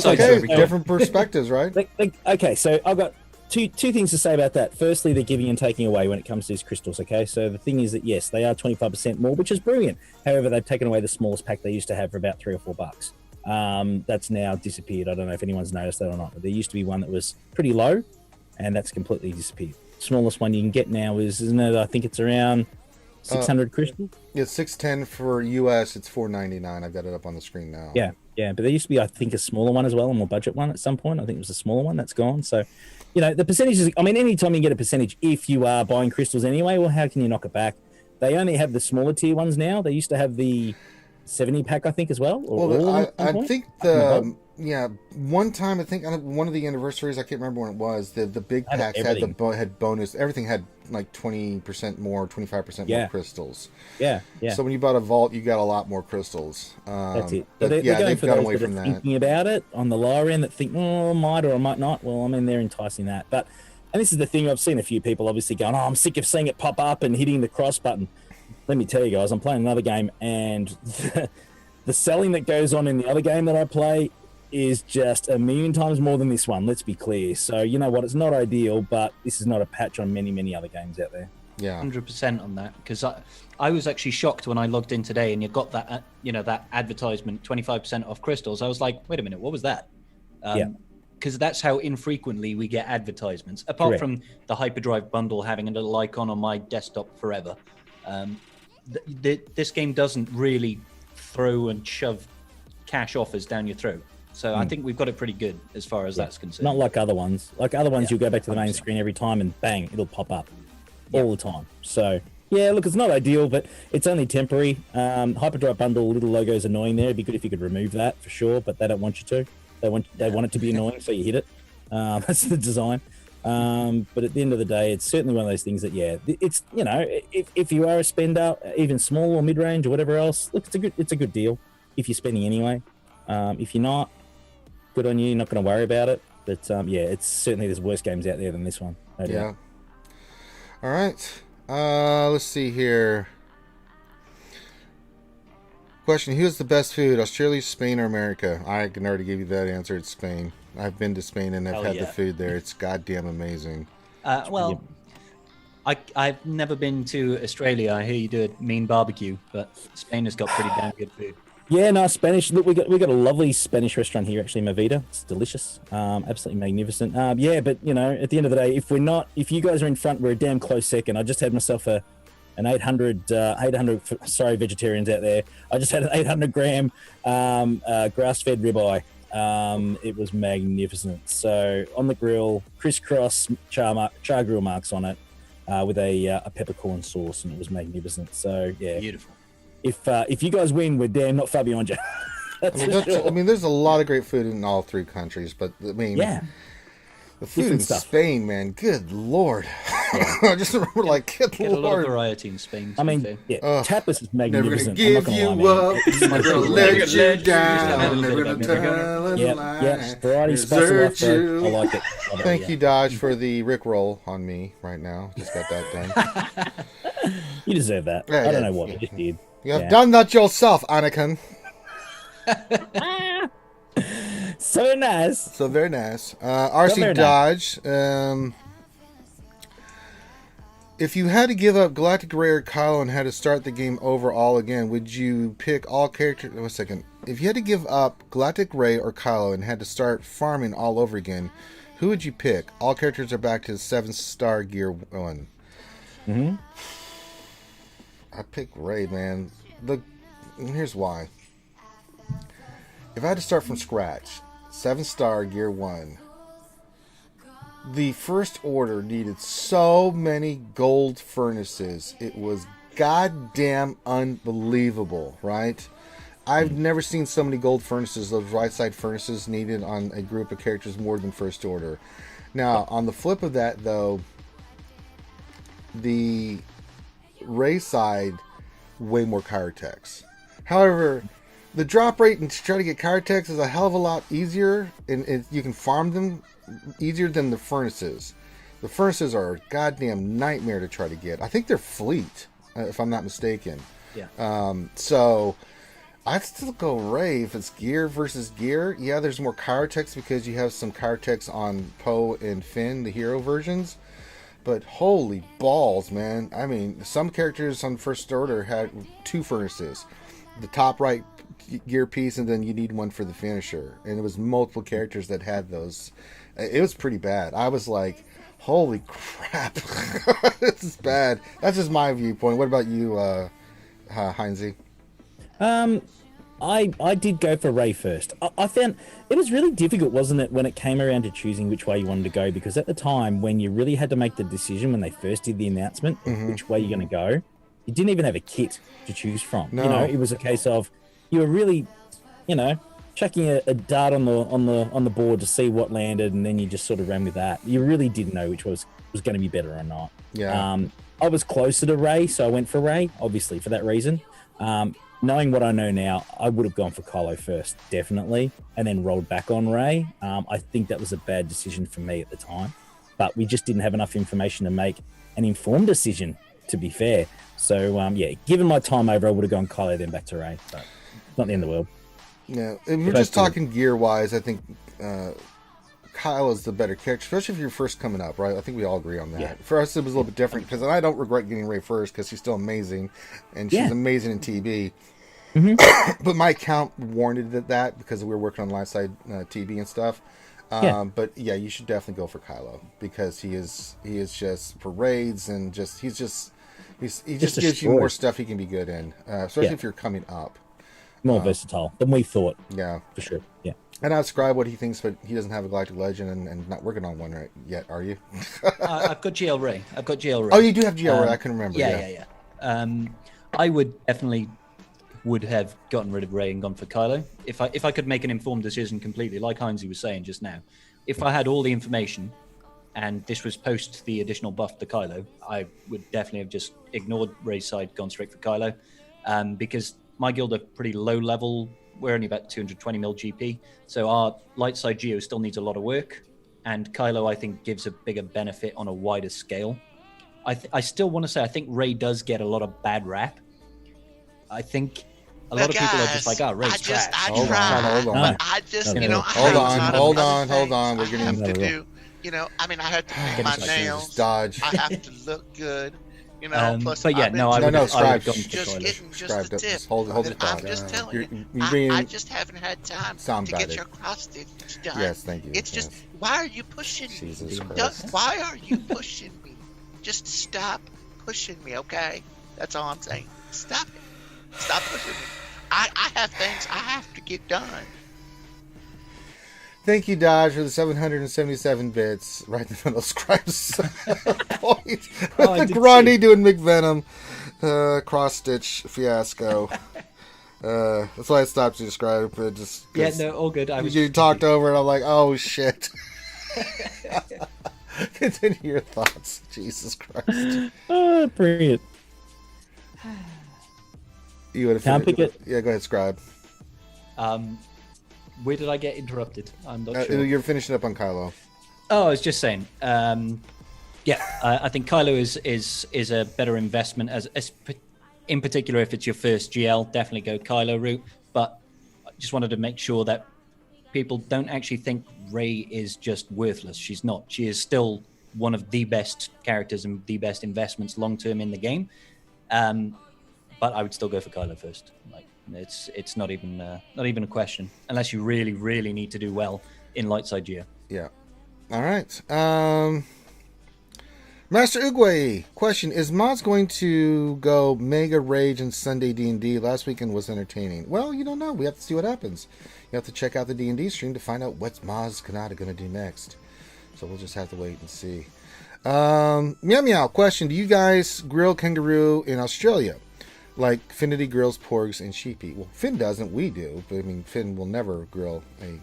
Okay, different perspectives, right? Okay, so I've got two things to say about that. Firstly, they're giving and taking away when it comes to these crystals, okay? So the thing is that, yes, they are 25% more, which is brilliant. However, they've taken away the smallest pack they used to have for about $3 or $4. That's now disappeared. I don't know if anyone's noticed that or not, but there used to be one that was pretty low, and that's completely disappeared. Smallest one you can get now isn't it? I think it's around 600 crystals. Yeah, 610 for US. It's $4.99. I've got it up on the screen now. Yeah, but there used to be, I think, a smaller one as well, a more budget one at some point. I think it was a smaller one that's gone. So, you know, the percentages. I mean, anytime you get a percentage, if you are buying crystals anyway, well, how can you knock it back? They only have the smaller tier ones now. They used to have the 70 pack, I think, as well. I think one time, I think on one of the anniversaries, I can't remember when it was, the big packs had bonus. Everything had like 20% more, 25% more crystals. Yeah. So when you bought a vault, you got a lot more crystals. That's it. But they've gone away from that. Thinking about it on the lower end that think, I might or I might not. Well, I mean, they're enticing that. But, and this is the thing, I've seen a few people obviously going, I'm sick of seeing it pop up and hitting the cross button. Let me tell you guys, I'm playing another game, and the selling that goes on in the other game that I play is just a million times more than this one. Let's be clear. So you know what? It's not ideal, but this is not a patch on many, many other games out there. Yeah, 100% on that, because I was actually shocked when I logged in today and you got that that advertisement 25% off crystals. I was like, wait a minute, what was that? Because that's how infrequently we get advertisements. Apart from the Hyperdrive bundle having a little icon on my desktop forever. This game doesn't really throw and shove cash offers down your throat. So I think we've got it pretty good as far as that's concerned. Not like other ones. Like other ones, you'll go back to the main screen every time and bang, it'll pop up all the time. So, yeah, look, it's not ideal, but it's only temporary. Hyperdrive bundle, little logo's annoying there. It'd be good if you could remove that for sure, but they don't want you to. They want it to be annoying, so you hit it. That's the design. But at the end of the day, it's certainly one of those things that, it's, if you are a spender, even small or mid-range or whatever else, look, it's a good deal if you're spending anyway. If you're not, good on you. You're not going to worry about it. But it's certainly, there's worse games out there than this one. No doubt. All right. Let's see here. Question: who has the best food, Australia, Spain, or America? I can already give you that answer. It's Spain. I've been to Spain and I've had the food there. It's goddamn amazing. I've never been to Australia. I hear you do a mean barbecue, but Spain has got pretty damn good food. Yeah, no, Spanish. Look, we got a lovely Spanish restaurant here, actually, Movida. It's delicious, absolutely magnificent. But at the end of the day, if you guys are in front, we're a damn close second. I just had myself an 800. Sorry, vegetarians out there. I just had an 800 gram grass-fed ribeye. It was magnificent. So on the grill, crisscross char grill marks on it, with a peppercorn sauce, and it was magnificent. So yeah, beautiful. If you guys win, we're damn not far behind you. I mean, there's a lot of great food in all three countries, but the food in Spain, man, good lord. I just remember, good Get lord. a lot of variety in Spain. I mean, tapas is magnificent. Never gonna give you up. Never gonna let you down. Never gonna tell a lie. Yep, variety, spice, I like it. Thank you, Dodge, for the Rickroll on me right now. Just got that done. You deserve that. I don't know what you just did. You have done that yourself, Anakin. So nice. So very nice. RC Dodge. If you had to give up Galactic Ray or Kylo and had to start the game over all again, would you pick all characters? Wait a second. If you had to give up Galactic Ray or Kylo and had to start farming all over again, who would you pick? All characters are back to 7-star gear 1. Mm-hmm. I pick Ray, man. Here's why. If I had to start from scratch, 7-star gear 1, the First Order needed so many gold furnaces. It was goddamn unbelievable, right? I've never seen so many gold furnaces, those right side furnaces needed on a group of characters more than First Order. Now, on the flip of that, though, the Ray side, way more Kyrotex. However, the drop rate and to try to get Kyrotex is a hell of a lot easier, and you can farm them easier than the furnaces. The furnaces are a goddamn nightmare to try to get. I think they're fleet, if I'm not mistaken. Yeah. So I'd still go Ray if it's gear versus gear. Yeah, there's more Kyrotex because you have some Kyrotex on Poe and Finn, the hero versions. But holy balls, man. I mean, some characters on First Order had 2 furnaces. The top right gear piece, and then you need one for the finisher. And it was multiple characters that had those. It was pretty bad. I was like, holy crap. This is bad. That's just my viewpoint. What about you, Heinze? I did go for Ray first. I found it was really difficult, wasn't it, when it came around to choosing which way you wanted to go? Because at the time, when you really had to make the decision, when they first did the announcement, which way you're going to go, you didn't even have a kit to choose from. No. It was a case of you were really, chucking a dart on the board to see what landed, and then you just sort of ran with that. You really didn't know which was going to be better or not. Yeah. I was closer to Ray, so I went for Ray, obviously, for that reason. Knowing what I know now, I would have gone for Kylo first, definitely, and then rolled back on Ray. I think that was a bad decision for me at the time, but we just didn't have enough information to make an informed decision, to be fair. So, given my time over, I would have gone Kylo, then back to Ray, but not the end of the world. Yeah, if we're just talking gear-wise, I think Kyle is the better character, especially if you're first coming up, right? I think we all agree on that. Yeah. For us, it was a little bit different, because I don't regret getting Ray first, because she's still amazing, and she's amazing in TB. Mm-hmm. But my account warranted that, because we were working on live side TB and stuff. But yeah, you should definitely go for Kylo, because he is just for raids, and he just gives you more stuff he can be good in, especially if you're coming up. More versatile than we thought. Yeah, for sure. Yeah. And I'll describe what he thinks, but he doesn't have a Galactic Legend and not working on one right yet, are you? I've got GL Ray. Oh, you do have GL Ray. I can remember. Yeah. I would definitely would have gotten rid of Rey and gone for Kylo. If I could make an informed decision completely, like Heinze was saying just now, if I had all the information and this was post the additional buff to Kylo, I would definitely have just ignored Rey's side, gone straight for Kylo, because my guild are pretty low level. We're only about 220 mil GP, so our light side Geo still needs a lot of work, and Kylo, I think, gives a bigger benefit on a wider scale. I still want to say I think Rey does get a lot of bad rap. I think a lot of people are just like, "Oh, Rey's trash." Hold on. I just, Hold on. We're getting to do. I mean, I have to paint my nails. Dodge. I have to look good. Plus, but yeah, I would Scribe. just getting just the tip. Hold it. I'm just telling you, I just haven't had time to get your cross stitch done. Yes, thank you. It's just, why are you pushing me? Jesus Christ. Why are you pushing me? Just stop pushing me, okay? That's all I'm saying. Stop it. Stop pushing me. I have things I have to get done. Thank you, Dodge, for the 777 bits. Right in the middle of Scribe's point. The Grande doing McVenom. Cross-stitch fiasco. That's why I stopped to describe it. Just all good. You talked over it, I'm like, oh, shit. Continue your thoughts. Jesus Christ. Brilliant. You would have Can't pick it. Yeah, go ahead, Scribe. Where did I get interrupted? I'm not sure. You're finishing up on Kylo. Oh, I was just saying. I think Kylo is a better investment as in particular if it's your first GL. Definitely go Kylo route. But I just wanted to make sure that people don't actually think Rey is just worthless. She's not. She is still one of the best characters and the best investments long term in the game. But I would still go for Kylo first. It's not even a question unless you really, really need to do well in light side Geo. Yeah. All right. Master Oogway, question: is Mods going to go Mega Rage and Sunday D&D? Last weekend was entertaining. Well, you don't know. We have to see what happens. You have to check out the D&D stream to find out what Mods Kanata going to do next. So we'll just have to wait and see. Meow Meow, question: do you guys grill kangaroo in Australia? Like Finity grills porgs and sheepy. Well, Finn doesn't. We do. But I mean, Finn will never grill a...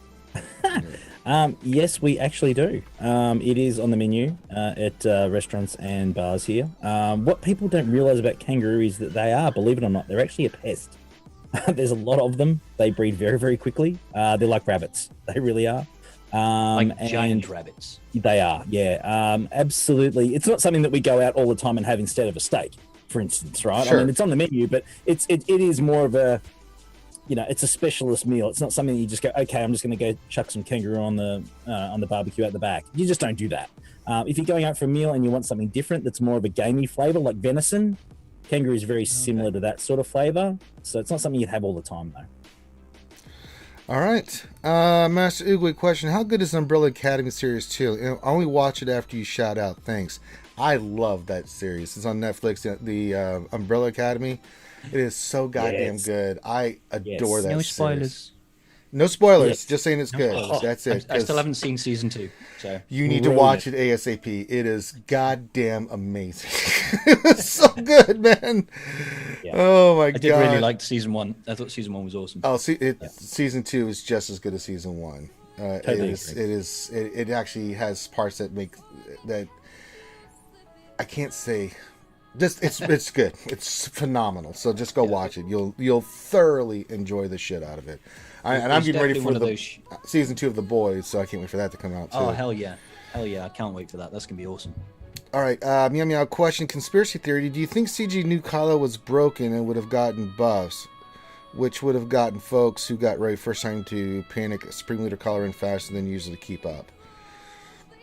Yes, we actually do. It is on the menu at restaurants and bars here. What people don't realize about kangaroo is that they are, believe it or not, they're actually a pest. There's a lot of them. They breed very, very quickly. They're like rabbits. They really are. Like giant rabbits. They are, yeah. Absolutely. It's not something that we go out all the time and have instead of a steak, for instance, right? Sure. I mean, it's on the menu, but it is more of a, it's a specialist meal. It's not something you just go, okay, I'm just going to go chuck some kangaroo on the barbecue at the back. You just don't do that. If you're going out for a meal and you want something different that's more of a gamey flavor, like venison, kangaroo is very similar to that sort of flavor. So it's not something you'd have all the time, though. All right. Master Oogway, question: how good is Umbrella Academy Series 2? I only watch it after you shout out. Thanks. I love that series. It's on Netflix, the Umbrella Academy. It is so goddamn good. I adore that series. No spoilers. No spoilers. Just saying it's good. Spoilers. That's it. I still haven't seen season 2. So you need to watch it ASAP. It is goddamn amazing. It's so good, man. Yeah. Oh my god. I did really like season 1. I thought season 1 was awesome. Oh, season 2 is just as good as season 1. Totally it actually has parts that make that I can't say. It's good. It's phenomenal. So just go watch it. You'll thoroughly enjoy the shit out of it. I'm getting ready for the season 2 of The Boys, so I can't wait for that to come out too. Oh hell yeah! I can't wait for that. That's gonna be awesome. All right, Meow Meow, question: conspiracy theory. Do you think CG knew Kylo was broken and would have gotten buffs, which would have gotten folks who got ready first time to panic Supreme Leader Kylo Ren faster than usually to keep up?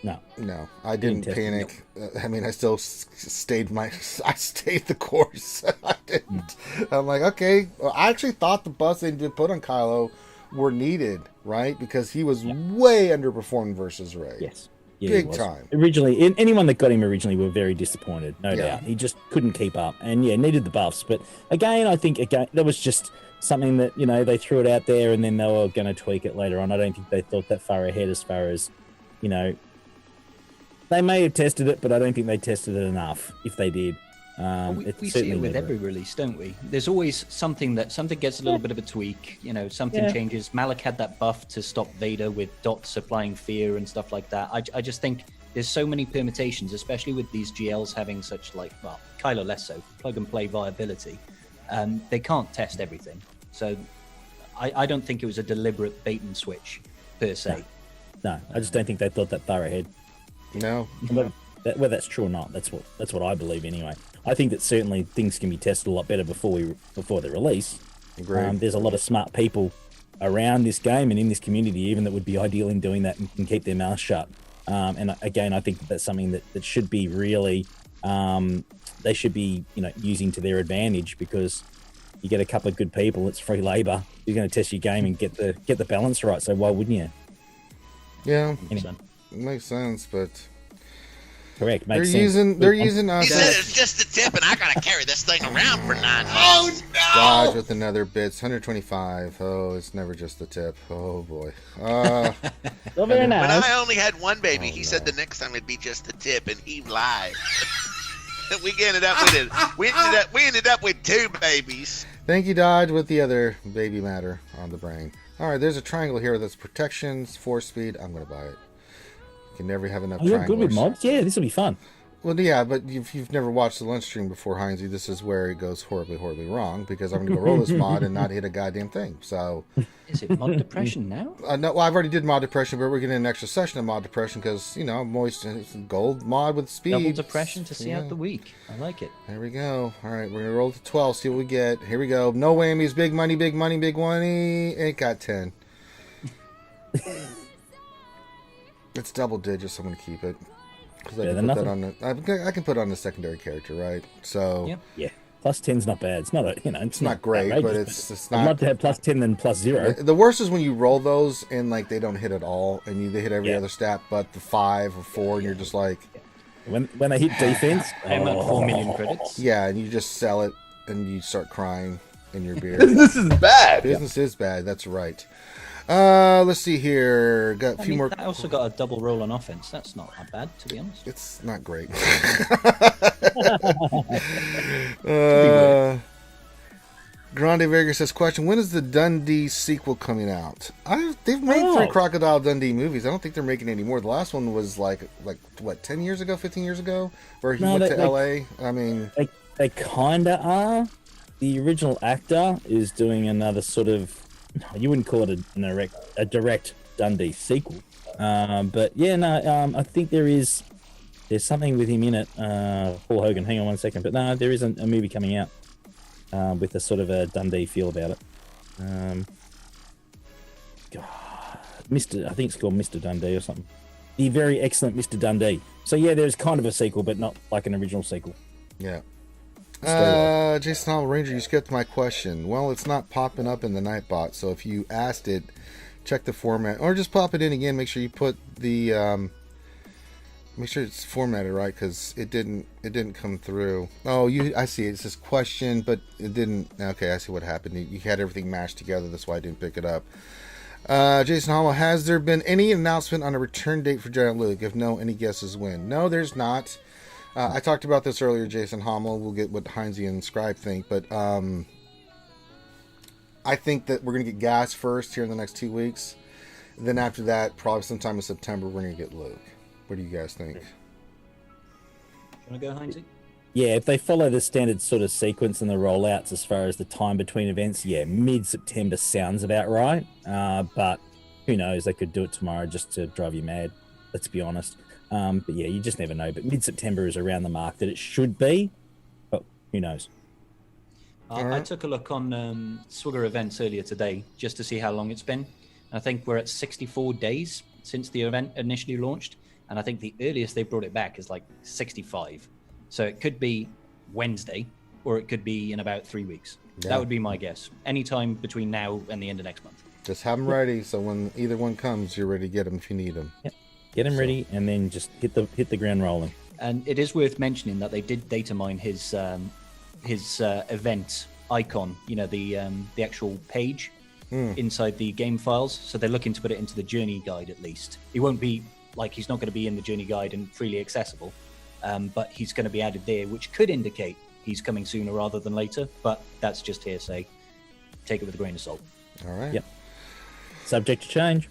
No, I didn't panic. I mean, I still stayed the course. I didn't. I'm like, okay. Well, I actually thought the buffs they did put on Kylo were needed, right? Because he was way underperformed versus Rey. Yes. Big time. Originally, anyone that got him originally were very disappointed, no doubt. He just couldn't keep up and needed the buffs. But again, I think that was just something that, they threw it out there and then they were going to tweak it later on. I don't think they thought that far ahead as far as, they may have tested it, but I don't think they tested it enough if they did. We see it with every release, don't we? There's always something gets a little bit of a tweak. Something changes. Malik had that buff to stop Vader with dots applying fear and stuff like that. I just think there's so many permutations, especially with these GLs having such Kylo less so, plug and play viability. They can't test everything. So I don't think it was a deliberate bait and switch per se. No, I just don't think they thought that far ahead. No. Whether that's true or not, that's what I believe anyway. I think that certainly things can be tested a lot better before the release. Agreed. There's a lot of smart people around this game and in this community even that would be ideal in doing that and can keep their mouth shut. And again, I think that's something that should be really they should be using to their advantage, because you get a couple of good people, it's free labor. You're going to test your game and get the balance right. So why wouldn't you? Yeah, Anyway. makes sense, but Correct. they're Makes sense. using He said it's just a tip, and I gotta carry this thing around for 9 months. Oh no! Dodge with another bits, 125. Oh, it's never just the tip. Oh boy. Well, very When nice. I only had one baby, he said the next time it'd be just a tip, and he lied. we ended up with it. We ended up with 2 babies. Thank you, Dodge, with the other baby matter on the brain. All right, there's a triangle here that's protections, 4-speed. I'm gonna buy it. You can never have enough You're triangles. good with mods? Yeah, this will be fun. Well, yeah, but if you've never watched the lunch stream before, Heinzie, this is where it goes horribly, horribly wrong, because I'm going to go roll this mod and not hit a goddamn thing. So, Is it mod depression now? no, well, I've already did mod depression, but we're getting an extra session of mod depression because, moist gold mod with speed. Double depression to see out the week. I like it. There we go. All right, we're going to roll to 12, see what we get. Here we go. No whammies, big money, big money, big money. It got 10. It's double digits, so I'm going to keep it. Because I can put that on the, I can put it on the secondary character, right? So Yep. Yeah. Plus 10's not bad. It's not it's not great, outrageous, but it's I'd not. love to have plus 10 than plus 0. The worst is when you roll those and they don't hit at all, and they hit every Yeah. other stat but the 5 or 4, and you're just like, When they hit defense, I'm at 4 million credits. yeah, and you just sell it and you start crying in your beer. This is bad. Business is bad. That's right. Let's see here. Got a few more. I also got a double roll on offense. That's not that bad, to be honest. It's not great. Grande Vegas says, question, when is the Dundee sequel coming out? They've made 3 Crocodile Dundee movies. I don't think they're making any more. The last one was like what, 10 years ago, 15 years ago? Where he went to LA? I mean... They kind of are. The original actor is doing another sort of... You wouldn't call it a direct Dundee sequel. But yeah, no, I think there's something with him in it. Paul Hogan, hang on one second. But no, there is a movie coming out with a sort of a Dundee feel about it. God, I think it's called Mr. Dundee or something. The very excellent Mr. Dundee. So yeah, there's kind of a sequel, but not like an original sequel. Yeah. Jason Hall Ranger, you skipped my question. Well, it's not popping up in the Nightbot, so if you asked it, check the format, or just pop it in again. Make sure you put the make sure it's formatted right, because it didn't come through. Oh, I see it. It says question, but it didn't. Okay, I see what happened. You had everything mashed together. That's why I didn't pick it up. Jason Hollow, has there been any announcement on a return date for Giant Luke? If no, any guesses when? No, there's not. I talked about this earlier, Jason Hommel. We'll get what Heinzie and Scribe think, but I think that we're going to get Gas first here in the next 2 weeks. Then after that, probably sometime in September, we're going to get Luke. What do you guys think? Want to go, Heinzie? Yeah, if they follow the standard sort of sequence and the rollouts as far as the time between events, yeah, mid-September sounds about right. But who knows? They could do it tomorrow just to drive you mad. Let's be honest. But yeah, you just never know. But mid-September is around the mark that it should be. But who knows? I took a look on Swigger events earlier today just to see how long it's been. I think we're at 64 days since the event initially launched. And I think the earliest they brought it back is like 65. So it could be Wednesday, or it could be in about 3 weeks. Yeah. That would be my guess. Anytime between now and the end of next month. Just have them ready, so when either one comes, you're ready to get them if you need them. Yep. Get him ready, and then just hit the ground rolling. And it is worth mentioning that they did data mine his event icon, the actual page inside the game files. So they're looking to put it into the journey guide at least. It won't be he's not going to be in the journey guide and freely accessible. but he's going to be added there, which could indicate he's coming sooner rather than later. But that's just hearsay. Take it with a grain of salt. All right. Yep. Subject to change.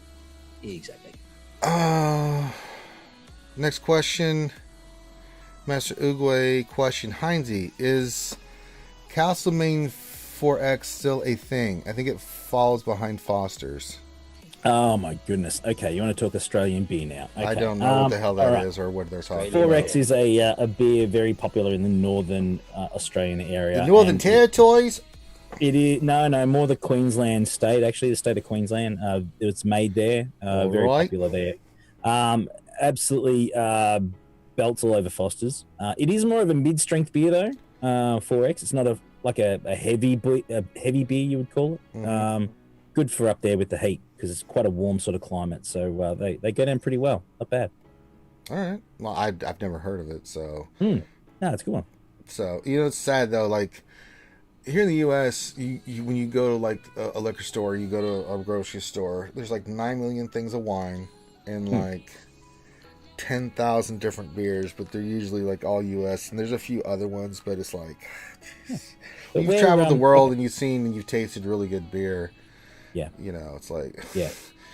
Exactly. Next question. Master Oogway question. Heinzie, is Castlemaine 4X still a thing? I think it falls behind Foster's. Oh my goodness. Okay, you want to talk Australian beer now? Okay. I don't know what the hell that is right. or what they're talking 4X about. is a beer very popular in the northern Australian area. The Northern Territories? It is no more the Queensland state. Actually, the state of Queensland. It's made there. Very popular there. Absolutely belts all over Foster's. It is more of a mid-strength beer though. 4X. It's not a heavy beer you would call it. Mm-hmm. Good for up there with the heat because it's quite a warm sort of climate. So they go down pretty well. Not bad. All right. Well, I've never heard of it, so. No, it's a good one. So it's sad though. Like here in the U.S., you when you go to like a liquor store, you go to a grocery store. There's like 9 million things of wine and like 10,000 different beers, but they're usually like all U.S. and there's a few other ones, but it's like you've traveled the world and you've tasted really good beer. Yeah, it's like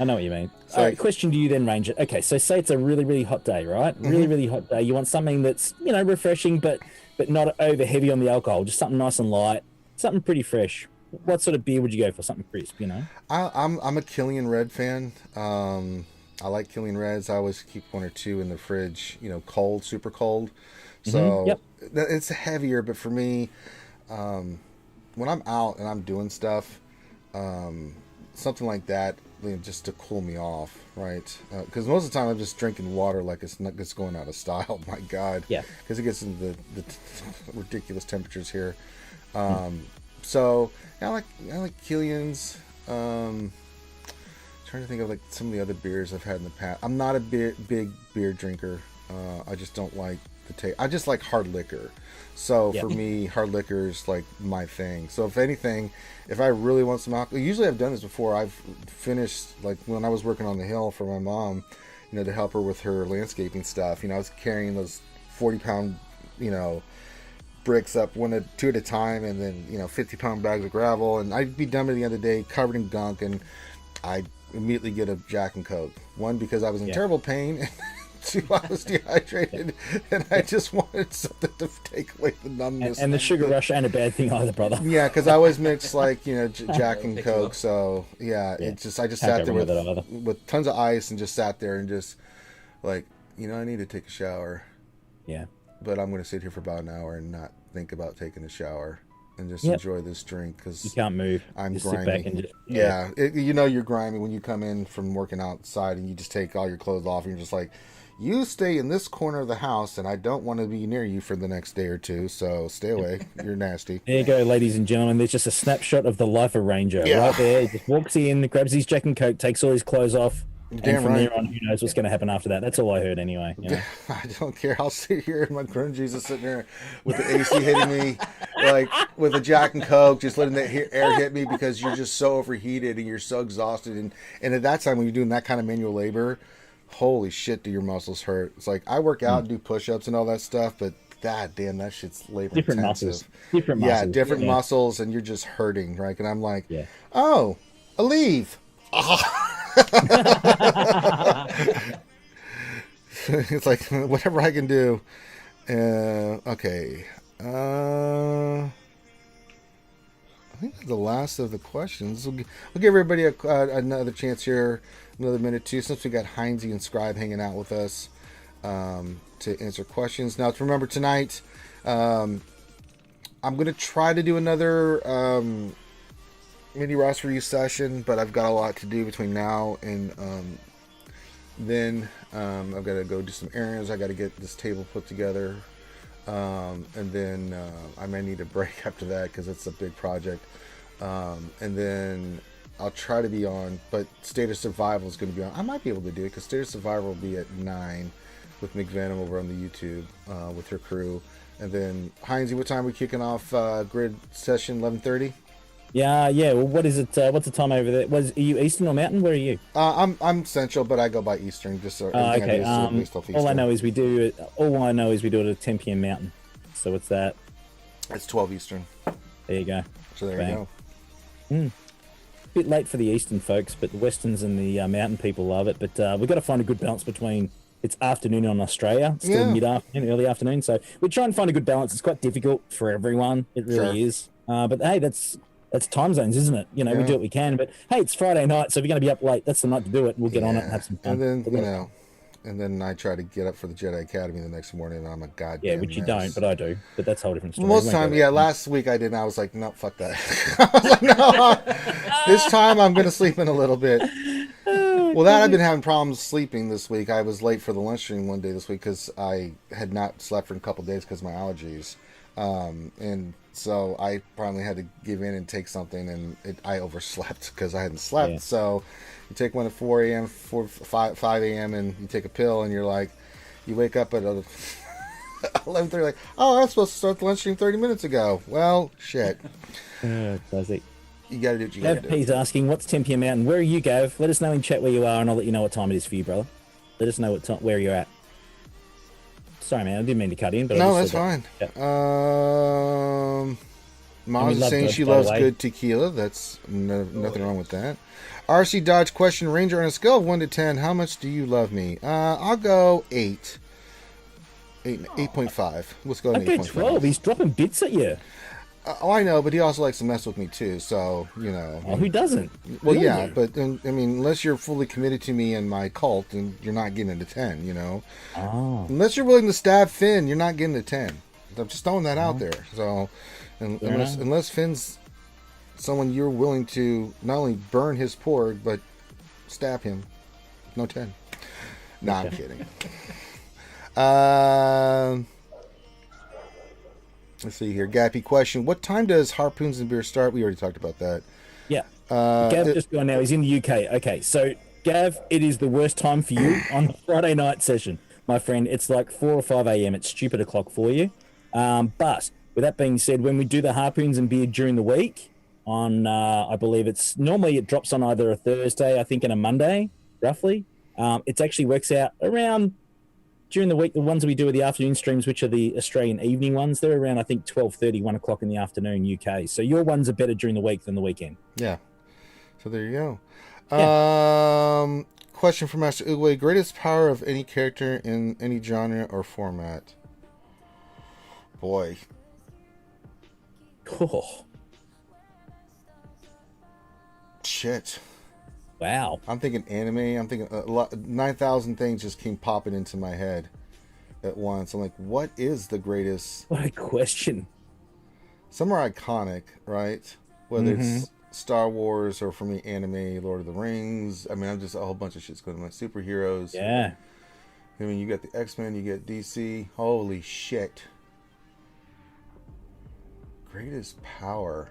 I know what you mean. Like, question to you then, Ranger. Okay, so say it's a really, really hot day, right? Really, really hot day. You want something that's refreshing, but not over heavy on the alcohol. Just something nice and light, something pretty fresh. What sort of beer would you go for? Something crisp, I'm a Killian Red fan. I like Killian Reds. I always keep one or two in the fridge, cold, super cold. So it's heavier, but for me, when I'm out and I'm doing stuff, something like that, just to cool me off, right? Because most of the time I'm just drinking water like it's going out of style. My God. Yeah. Because it gets into the ridiculous temperatures here. So I like Killian's. Trying to think of like some of the other beers I've had in the past. I'm not a big beer drinker. I just don't like the taste. I just like hard liquor. So for me, hard liquor is like my thing. So if anything, if I really want some alcohol, usually I've done this before. I've finished, like when I was working on the hill for my mom, to help her with her landscaping stuff. I was carrying those 40-pound, bricks up two at a time, and then 50-pound bags of gravel, and I'd be done by the end of the day, covered in gunk, and I'd immediately get a Jack and Coke. One, because I was in terrible pain, and two, I was dehydrated, and I just wanted something to take away the numbness. And the sugar rush ain't a bad thing either, brother. Yeah, because I always mix like Jack and Coke. So I just sat there with tons of ice and just sat there and just like I need to take a shower. Yeah. But I'm going to sit here for about an hour and not think about taking a shower and just enjoy this drink because you can't move. I'm just grimy. Sit back and you're grimy when you come in from working outside and you just take all your clothes off and you're just like, you stay in this corner of the house and I don't want to be near you for the next day or two, so stay away. You're nasty. There you go, ladies and gentlemen. There's just a snapshot of the life of Ranger right there. He just walks in, grabs his Jack and Coke, takes all his clothes off. And from there on, who knows what's going to happen after that? That's all I heard anyway. I don't care. I'll sit here in my grungies sitting there with the AC hitting me, like with a Jack and Coke, just letting that air hit me because you're just so overheated and you're so exhausted. And at that time, when you're doing that kind of manual labor, holy shit, do your muscles hurt. It's like I work out and do push-ups and all that stuff, but god damn, that shit's labor intensive. Different muscles. Different muscles, and you're just hurting, right? And I'm like, oh, a leave. It's like whatever I can do. Okay. I think that's the last of the questions. We'll give everybody another chance here, another minute too, since we got Heinzie and Scribe hanging out with us to answer questions. Now, remember tonight, I'm going to try to do another mini roster review session, but I've got a lot to do between now and then I've got to go do some errands. I got to get this table put together, and then I may need a break after that because it's a big project, and then I'll try to be on, but State of Survival is going to be on. I might be able to do it because State of Survival will be at 9 with McVenom over on the YouTube with her crew, and then Heinzie, what time are we kicking off grid session? 11:30. Yeah, yeah. Well, what is it? What's the time over there? Are you Eastern or Mountain? Where are you? I'm Central, but I go by Eastern. Just so everything Okay. I do is based off Eastern. All I know is we do it. All I know is we do it at 10 p.m. Mountain. So what's that? It's 12 Eastern. There you go. So there Bang. you go. Bit late for the Eastern folks, but the Westerns and the Mountain people love it. But we've got to find a good balance between. It's afternoon on Australia, still mid-afternoon, early afternoon. So we try and find a good balance. It's quite difficult for everyone. It really is. But hey, that's time zones, isn't it? You know, we do what we can. But hey, it's Friday night, so if you're going to be up late, that's the night to do it. We'll get on it and have some fun. And then and then I try to get up for the Jedi Academy the next morning, and I'm a goddamn which you mess. don't, but I do. But that's a whole different story. Most of the time, last week I didn't. I was like, no, fuck that. I was like, no, this time I'm going to sleep in a little bit. Well, I've been having problems sleeping this week. I was late for the lunch stream one day this week because I had not slept for a couple of days because of my allergies. And so I finally had to give in and take something, and I overslept because I hadn't slept. Yeah. So you take one at 4 a.m., 5 a.m., and you take a pill, and you're like, you wake up at 11:30, like, oh, I was supposed to start the lunch stream 30 minutes ago. Well, shit. Classic. You got to do what you got to do. He's asking, what's 10 p.m. Mountain? Where are you, Gav? Let us know in chat where you are, and I'll let you know what time it is for you, brother. Let us know where you're at. Sorry, man, I didn't mean to cut in, but no, that's fine. Yeah. Mom is saying she loves good tequila. That's nothing wrong with that. RC Dodge question: Ranger, on a scale of 1 to 10, how much do you love me? I'll go 8. 8.5. Let's go. Okay, 8.5. 12. He's dropping bits at you. Oh, I know, but he also likes to mess with me too. So you know. Oh, who doesn't? Well, yeah, but I mean, unless you're fully committed to me and my cult, then you're not getting into 10. You know. Oh. Unless you're willing to stab Finn, you're not getting to 10. I'm just throwing that out there. So, unless Finn's someone you're willing to not only burn his porg but stab him, no 10. Nah, I'm kidding. Let's see here. Gappy question: what time does Harpoons and Beer start? We already talked about that. Yeah. Gav just gone now. He's in the UK. Okay, so Gav, it is the worst time for you on the Friday night session, my friend. It's like 4 or 5 a.m. It's stupid o'clock for you. But with that being said, when we do the Harpoons and Beer during the week, on I believe it's normally it drops on either a Thursday, I think, and a Monday, roughly. It actually works out around. During the week, the ones we do are the afternoon streams, which are the Australian evening ones. They're around, I think, 12:30, 1 o'clock in the afternoon, UK. So your ones are better during the week than the weekend. Yeah. So there you go. Yeah. Question from Master Uguay. Greatest power of any character in any genre or format? Boy. Oh. Shit. Wow. I'm thinking anime. I'm thinking 9,000 things just came popping into my head at once. I'm like, what is the greatest? What a question. Some are iconic, right? Whether it's Star Wars or for me, anime, Lord of the Rings. I mean, I'm just a whole bunch of shit's going to my superheroes. Yeah. I mean, you got the X-Men, you get DC. Holy shit. Greatest power.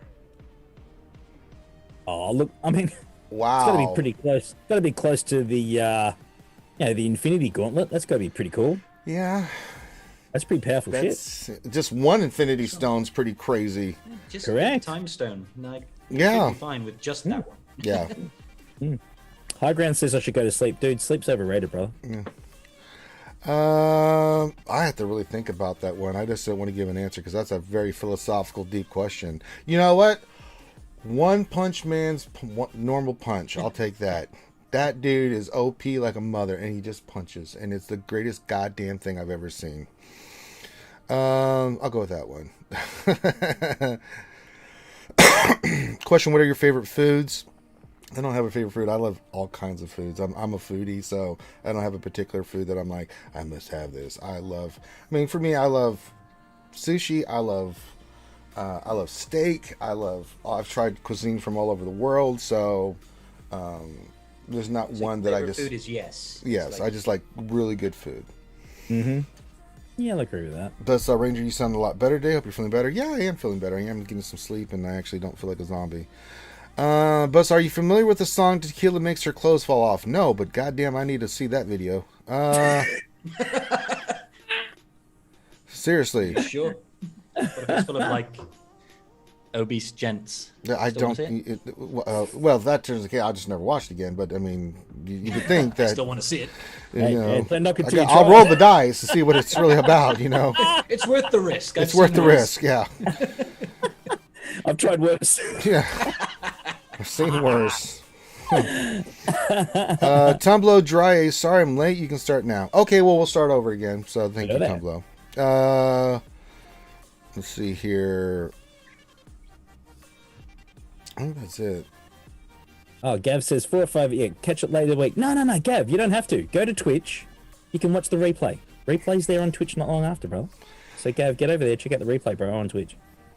Oh, look, I mean... Wow. It's got to be pretty close. It's got to be close to the, the Infinity Gauntlet. That's got to be pretty cool. Yeah. That's pretty powerful shit. Just one Infinity Stone's pretty crazy. Just correct. Time Stone. No, yeah. Should be fine with just that one. Yeah. High Ground says I should go to sleep. Dude, sleep's overrated, brother. Yeah. I have to really think about that one. I just don't want to give an answer because that's a very philosophical, deep question. You know what? One Punch Man's normal punch. I'll take that. That dude is OP like a mother, and he just punches, and it's the greatest goddamn thing I've ever seen. I'll go with that one. Question: what are your favorite foods? I don't have a favorite food. I love all kinds of foods. I'm a foodie, so I don't have a particular food that I'm like, I must have this. For me, I love sushi. I love steak. I've tried cuisine from all over the world, so there's not one that I just... food is yes. Yes, I just like really good food. Mm-hmm. Yeah, I'll agree with that. Does Ranger, you sound a lot better today? Hope you're feeling better. Yeah, I am feeling better. I am getting some sleep, and I actually don't feel like a zombie. Buzz, are you familiar with the song Tequila Makes Her Clothes Fall Off? No, but goddamn, I need to see that video. Seriously. Sure. But if it's full of like obese gents. I Still don't. wanna see it? Well, if that turns the case, I'll just never watch it again. But I mean, you could think I that. still want to see it. You Hey, know, don't knock it till you I'll try. roll the dice to see what it's really about. You know, It's worth the risk. it's worth the risk. Yeah, I've tried worse. yeah. I've seen worse. Tumblo Dry Ace, sorry I'm late. You can start now. Okay, well we'll start over again. So thank you, Hello Tumblo. Let's see here. I think that's it. Oh, Gav says 4 or 5. Yeah, catch it later week. No, Gav, you don't have to. Go to Twitch. You can watch the replay. Replay's there on Twitch not long after, bro. So Gav, get over there. Check out the replay, bro, on Twitch.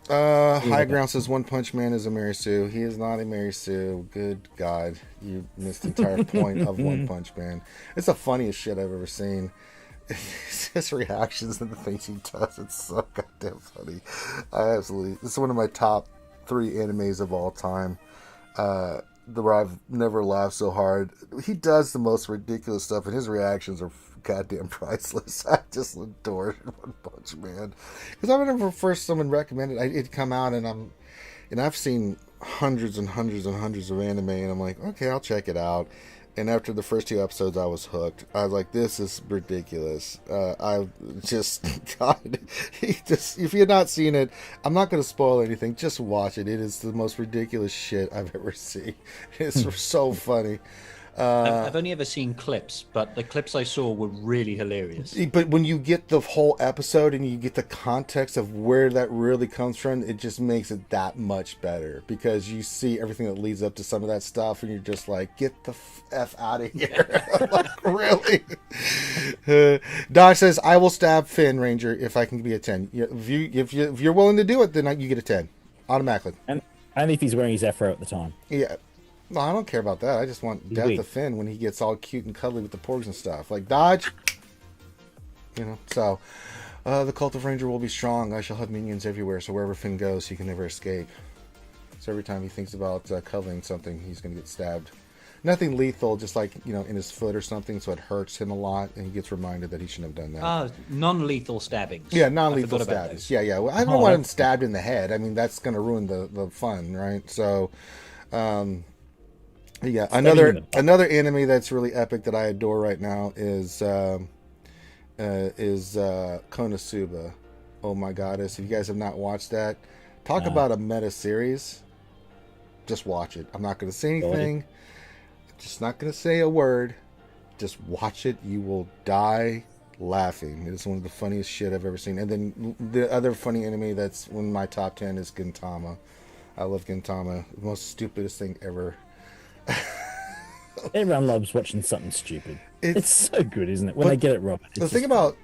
High Ground says One Punch Man is a Mary Sue. He is not a Mary Sue. Good God, you missed the entire point of One Punch Man. It's the funniest shit I've ever seen. His reactions and the things he does, it's so goddamn funny. This is one of my top 3 animes of all time. Where I've never laughed so hard. He does the most ridiculous stuff, and his reactions are goddamn priceless. I just adore One Punch Man, because I remember first someone recommended it'd come out, and I've seen hundreds and hundreds and hundreds of anime, and I'm like, okay, I'll check it out. And after the first 2 episodes, I was hooked. I was like, this is ridiculous. I just, God, if you're not seen it, I'm not going to spoil anything. Just watch it. It is the most ridiculous shit I've ever seen. It's so funny. I've only ever seen clips, but the clips I saw were really hilarious. But when you get the whole episode and you get the context of where that really comes from, it just makes it that much better, because you see everything that leads up to some of that stuff, and you're just like, get the F out of here. Like, really? Dodge says, I will stab Finn Ranger if I can be a 10. If you're willing to do it, then you get a 10 automatically. And only if he's wearing his afro at the time. Yeah. No, I don't care about that. I just want death to Finn when he gets all cute and cuddly with the porgs and stuff. Like, Dodge. You know, so. The Cult of Ranger will be strong. I shall have minions everywhere, so wherever Finn goes, he can never escape. So every time he thinks about cuddling something, he's going to get stabbed. Nothing lethal, just like, you know, in his foot or something, so it hurts him a lot, and he gets reminded that he shouldn't have done that. Non-lethal stabbings. Yeah, non-lethal stabbings. Yeah. Well, I don't want him stabbed in the head. I mean, that's going to ruin the fun, right? So, yeah, another anime that's really epic that I adore right now is Konosuba. Oh my goddess! If you guys have not watched that, talk about a meta series. Just watch it. I'm not going to say anything. Just not going to say a word. Just watch it. You will die laughing. It is one of the funniest shit I've ever seen. And then the other funny anime that's in my top 10 is Gintama. I love Gintama. The most stupidest thing ever. Everyone loves watching something stupid. It's so good, isn't it? When they get it right. The thing about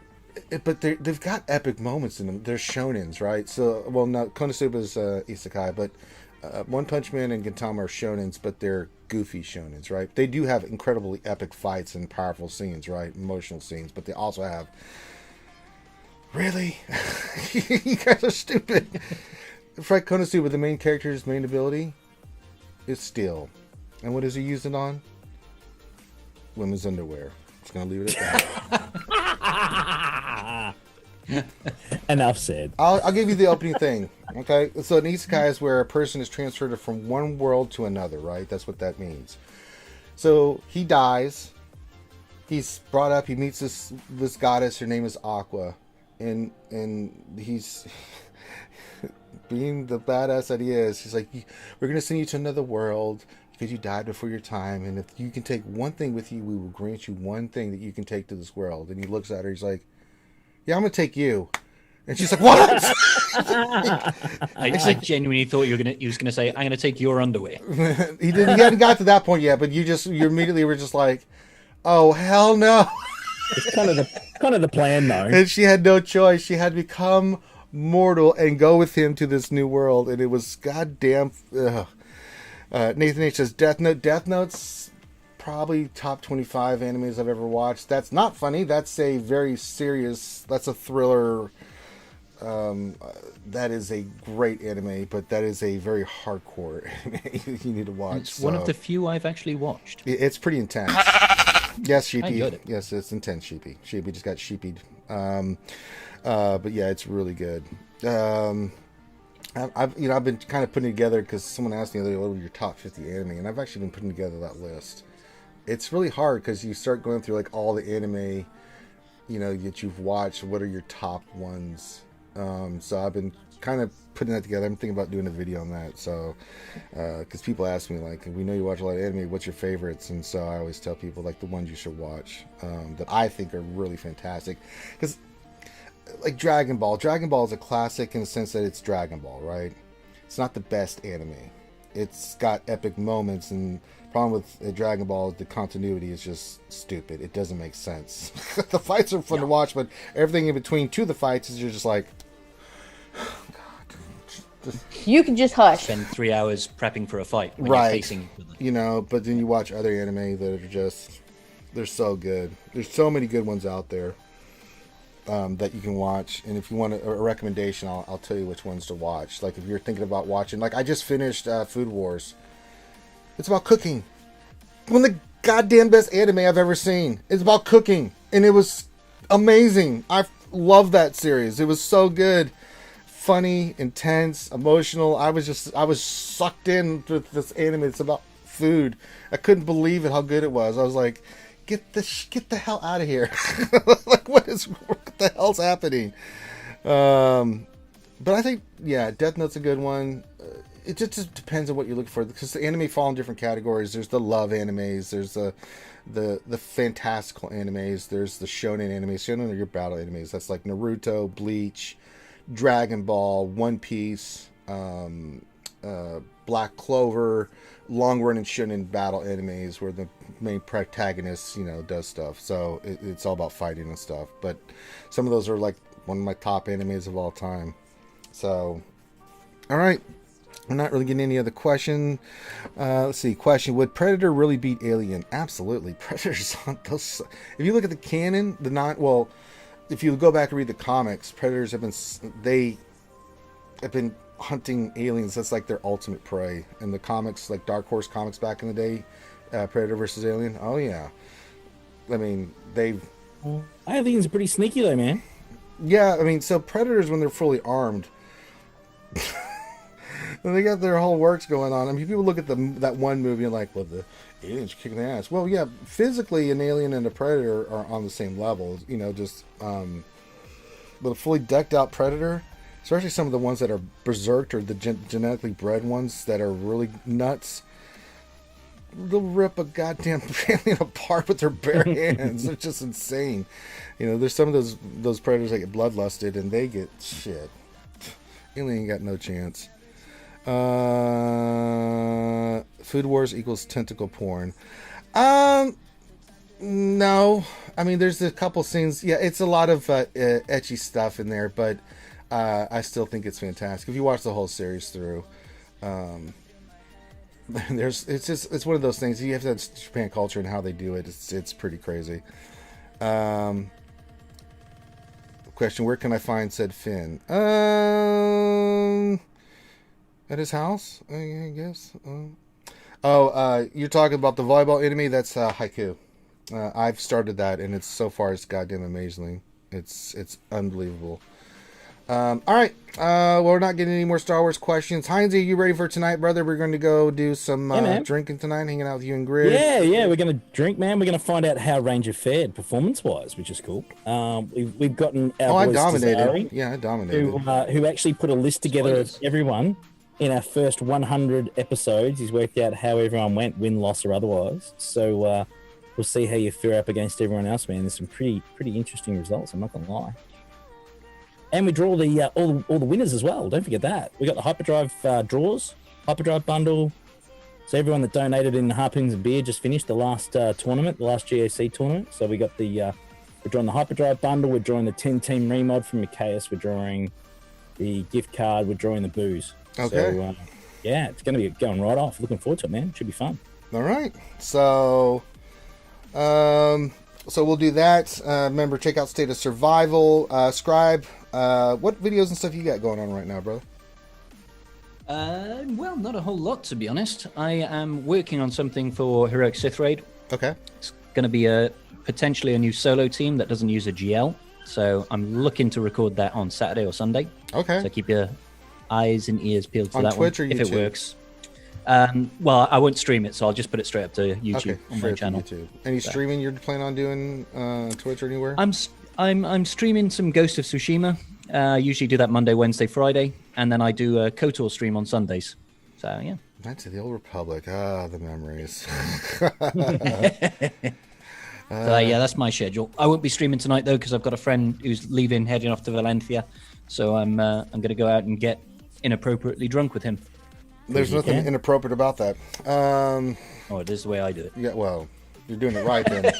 it, but they've got epic moments in them. They're shonens, right? So, well, no, Konosuba's isekai, but One Punch Man and Gintama are shonens, but they're goofy shonens, right? They do have incredibly epic fights and powerful scenes, right? Emotional scenes, but they also have... Really? You guys are stupid. For Konosuba, the main character's main ability is steel. And what is he using on? Women's underwear. Just gonna leave it at that. Enough said. I'll give you the opening thing. Okay, so an isekai is where a person is transferred from one world to another, right? That's what that means. So he dies. He's brought up. He meets this goddess. Her name is Aqua, and he's being the badass that he is. He's like, we're gonna send you to another world because you died before your time, and if you can take one thing with you, we will grant you one thing that you can take to this world. And he looks at her. He's like, yeah, I'm gonna take you. And she's like, what? I genuinely thought he was gonna say, I'm gonna take your underwear. He hadn't got to that point yet, but you immediately were just like, oh hell no. It's kind of the plan, though. And she had no choice. She had to become mortal and go with him to this new world, and it was goddamn. Nathan H says Death Note. Death Note's probably top 25 animes I've ever watched. That's not funny. That's a very serious. That's a thriller. That is a great anime, but that is a very hardcore anime you need to watch. It's one of the few I've actually watched. It's pretty intense. Yes, Sheepy. I enjoyed it. Yes, it's intense, Sheepy. Sheepy just got sheepied. But yeah, it's really good. I've been kind of putting together, because someone asked me the other day, what are your top 50 anime, and I've actually been putting together that list. It's really hard because you start going through like all the anime, that you've watched. What are your top ones? So I've been kind of putting that together. I'm thinking about doing a video on that. So, because people ask me like, we know you watch a lot of anime, what's your favorites? And so I always tell people like the ones you should watch that I think are really fantastic. Because like Dragon Ball is a classic in the sense that it's Dragon Ball, right? It's not the best anime. It's got epic moments, and problem with Dragon Ball, the continuity is just stupid. It doesn't make sense. The fights are fun to watch, but everything in between to the fights is you're just like, oh, God. You can just hush. Spend 3 hours prepping for a fight when Right. you're facing each other. But then you watch other anime that are just, they're so good. There's so many good ones out there that you can watch. And if you want a recommendation, I'll tell you which ones to watch. Like if you're thinking about watching, like I just finished Food Wars. It's about cooking. One of the goddamn best anime I've ever seen. It's about cooking. And it was amazing. I love that series. It was so good. Funny, intense, emotional. I was sucked in with this anime. It's about food. I couldn't believe it, how good it was. I was like, get the hell out of here. Like, what the hell's happening? But I think, Death Note's a good one. It just depends on what you're looking for, because the anime fall in different categories. There's the love animes, there's the fantastical animes, there's the shonen animes. Shonen are your battle animes. That's like Naruto, Bleach, Dragon Ball, One Piece, Black Clover, long-running shonen battle animes where the main protagonist, does stuff. So it's all about fighting and stuff. But some of those are like one of my top animes of all time. So, all right. I'm not really getting any other question. Let's see. Question: would Predator really beat Alien? Absolutely. Predators on those. If you look at the canon, if you go back and read the comics, Predators have been hunting aliens. That's like their ultimate prey. In the comics, like Dark Horse comics back in the day, Predator versus Alien. Oh yeah. I mean, Aliens are pretty sneaky though, man. Yeah, I mean, so Predators, when they're fully armed, they got their whole works going on. I mean, people look at that one movie and like, well, the aliens are kicking ass. Well, yeah, physically, an alien and a predator are on the same level. But a fully decked out predator, especially some of the ones that are berserked or the genetically bred ones that are really nuts, they'll rip a goddamn alien apart with their bare hands. They're just insane. There's some of those predators that get bloodlusted and they get shit. Alien ain't got no chance. Food Wars equals tentacle porn. No. I mean, there's a couple scenes. Yeah, it's a lot of ecchi stuff in there, but I still think it's fantastic. If you watch the whole series through, it's one of those things. You have to have Japan culture and how they do it. It's pretty crazy. Question: where can I find said Finn? At his house, I guess. You're talking about the volleyball anime? That's Haiku. I've started that, and it's goddamn amazing. It's unbelievable. All right. We're not getting any more Star Wars questions. Heinz, are you ready for tonight, brother? We're going to go do some drinking tonight, hanging out with you and Grid. Yeah. We're going to drink, man. We're going to find out how Ranger fared performance-wise, which is cool. We've gotten our boys I dominated. Tazari, Yeah, I dominated. Who actually put a list together of everyone in our first 100 episodes. He's worked out how everyone went, win, loss, or otherwise. So we'll see how you fare up against everyone else, man. There's some pretty interesting results, I'm not going to lie. And we draw the all the winners as well. Don't forget that. We got the Hyperdrive draws, Hyperdrive bundle. So everyone that donated in Harpoons and Beer just finished the last tournament, the last GAC tournament. So we got we're drawing the Hyperdrive bundle. We're drawing the 10-team remod from Micaeus. We're drawing the gift card. We're drawing the booze. Okay. So, it's going to be going right off. Looking forward to it, man. Should be fun. All right. So we'll do that. Remember, check out State of Survival. Scribe. What videos and stuff you got going on right now, brother? Well, not a whole lot, to be honest. I am working on something for Heroic Sith Raid. Okay. It's going to be potentially a new solo team that doesn't use a GL. So I'm looking to record that on Saturday or Sunday. Okay. So keep your eyes and ears peeled for On that Twitch one, or if it YouTube? works. Well, I won't stream it, so I'll just put it straight up to YouTube Okay, on my straight to channel. YouTube. Any streaming you're planning on doing Twitch or anywhere? I'm streaming some Ghost of Tsushima. Usually do that Monday, Wednesday, Friday, and then I do a KOTOR stream on Sundays. So yeah. Knights of the Old Republic. Ah, the memories. So, yeah, that's my schedule. I won't be streaming tonight though because I've got a friend who's leaving, heading off to Valencia. So I'm going to go out and get inappropriately drunk with him. There's nothing inappropriate about that. Oh, it is the way I do it. Yeah, well, you're doing it right then.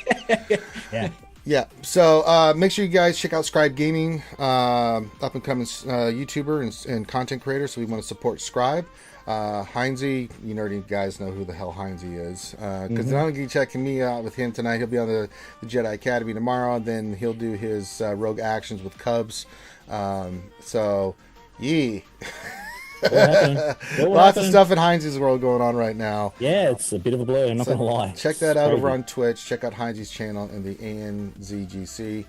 Yeah. Yeah, so make sure you guys check out Scribe Gaming, up and coming YouTuber and content creator. So we want to support Scribe. Heinze, you nerdy guys know who the hell Heinze is. Because not only checking me out with him tonight, he'll be on the Jedi Academy tomorrow. Then he'll do his Rogue Actions with Cubs. So, yee. Lots of stuff in Heinze's world going on right now. Yeah, it's a bit of a blur, I'm not going to lie. Check that out over on Twitch. Check out Heinze's channel in the ANZGC.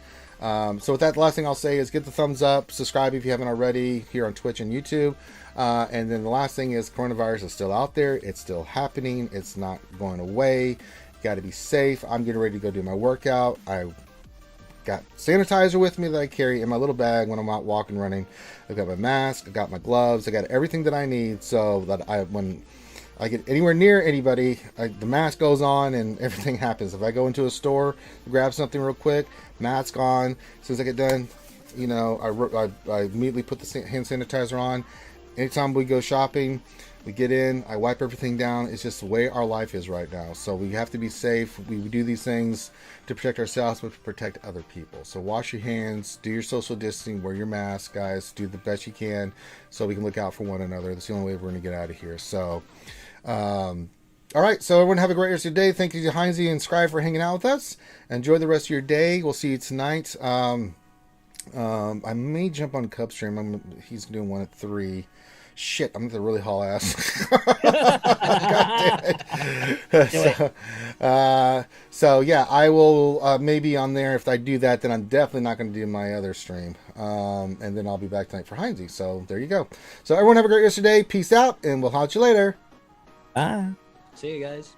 So with that, the last thing I'll say is get the thumbs up, subscribe if you haven't already here on Twitch and YouTube. And then the last thing is coronavirus is still out there. It's still happening. It's not going away. You got to be safe. I'm getting ready to go do my workout. I got sanitizer with me that I carry in my little bag when I'm out walking, running. I've got my mask. I got my gloves. I got everything that I need so that when I get anywhere near anybody, the mask goes on and everything happens. If I go into a store, grab something real quick, mask on. As soon as I get done, you know, I immediately put the hand sanitizer on. Anytime we go shopping, we get in, I wipe everything down. It's just the way our life is right now. So we have to be safe. We do these things to protect ourselves, but to protect other people. So wash your hands, do your social distancing, wear your mask, guys. Do the best you can so we can look out for one another. That's the only way we're going to get out of here. So, all right. So everyone have a great rest of your day. Thank you to Heinze and Scribe for hanging out with us. Enjoy the rest of your day. We'll see you tonight. I may jump on Cub stream. He's doing one at 3. Shit, I'm the really haul ass. God damn it. So yeah, I will maybe on there. If I do that, then I'm definitely not going to do my other stream. And then I'll be back tonight for Heinze. So there you go. So everyone have a great rest of your day. Peace out, and we'll holler at you later. Bye. See you guys.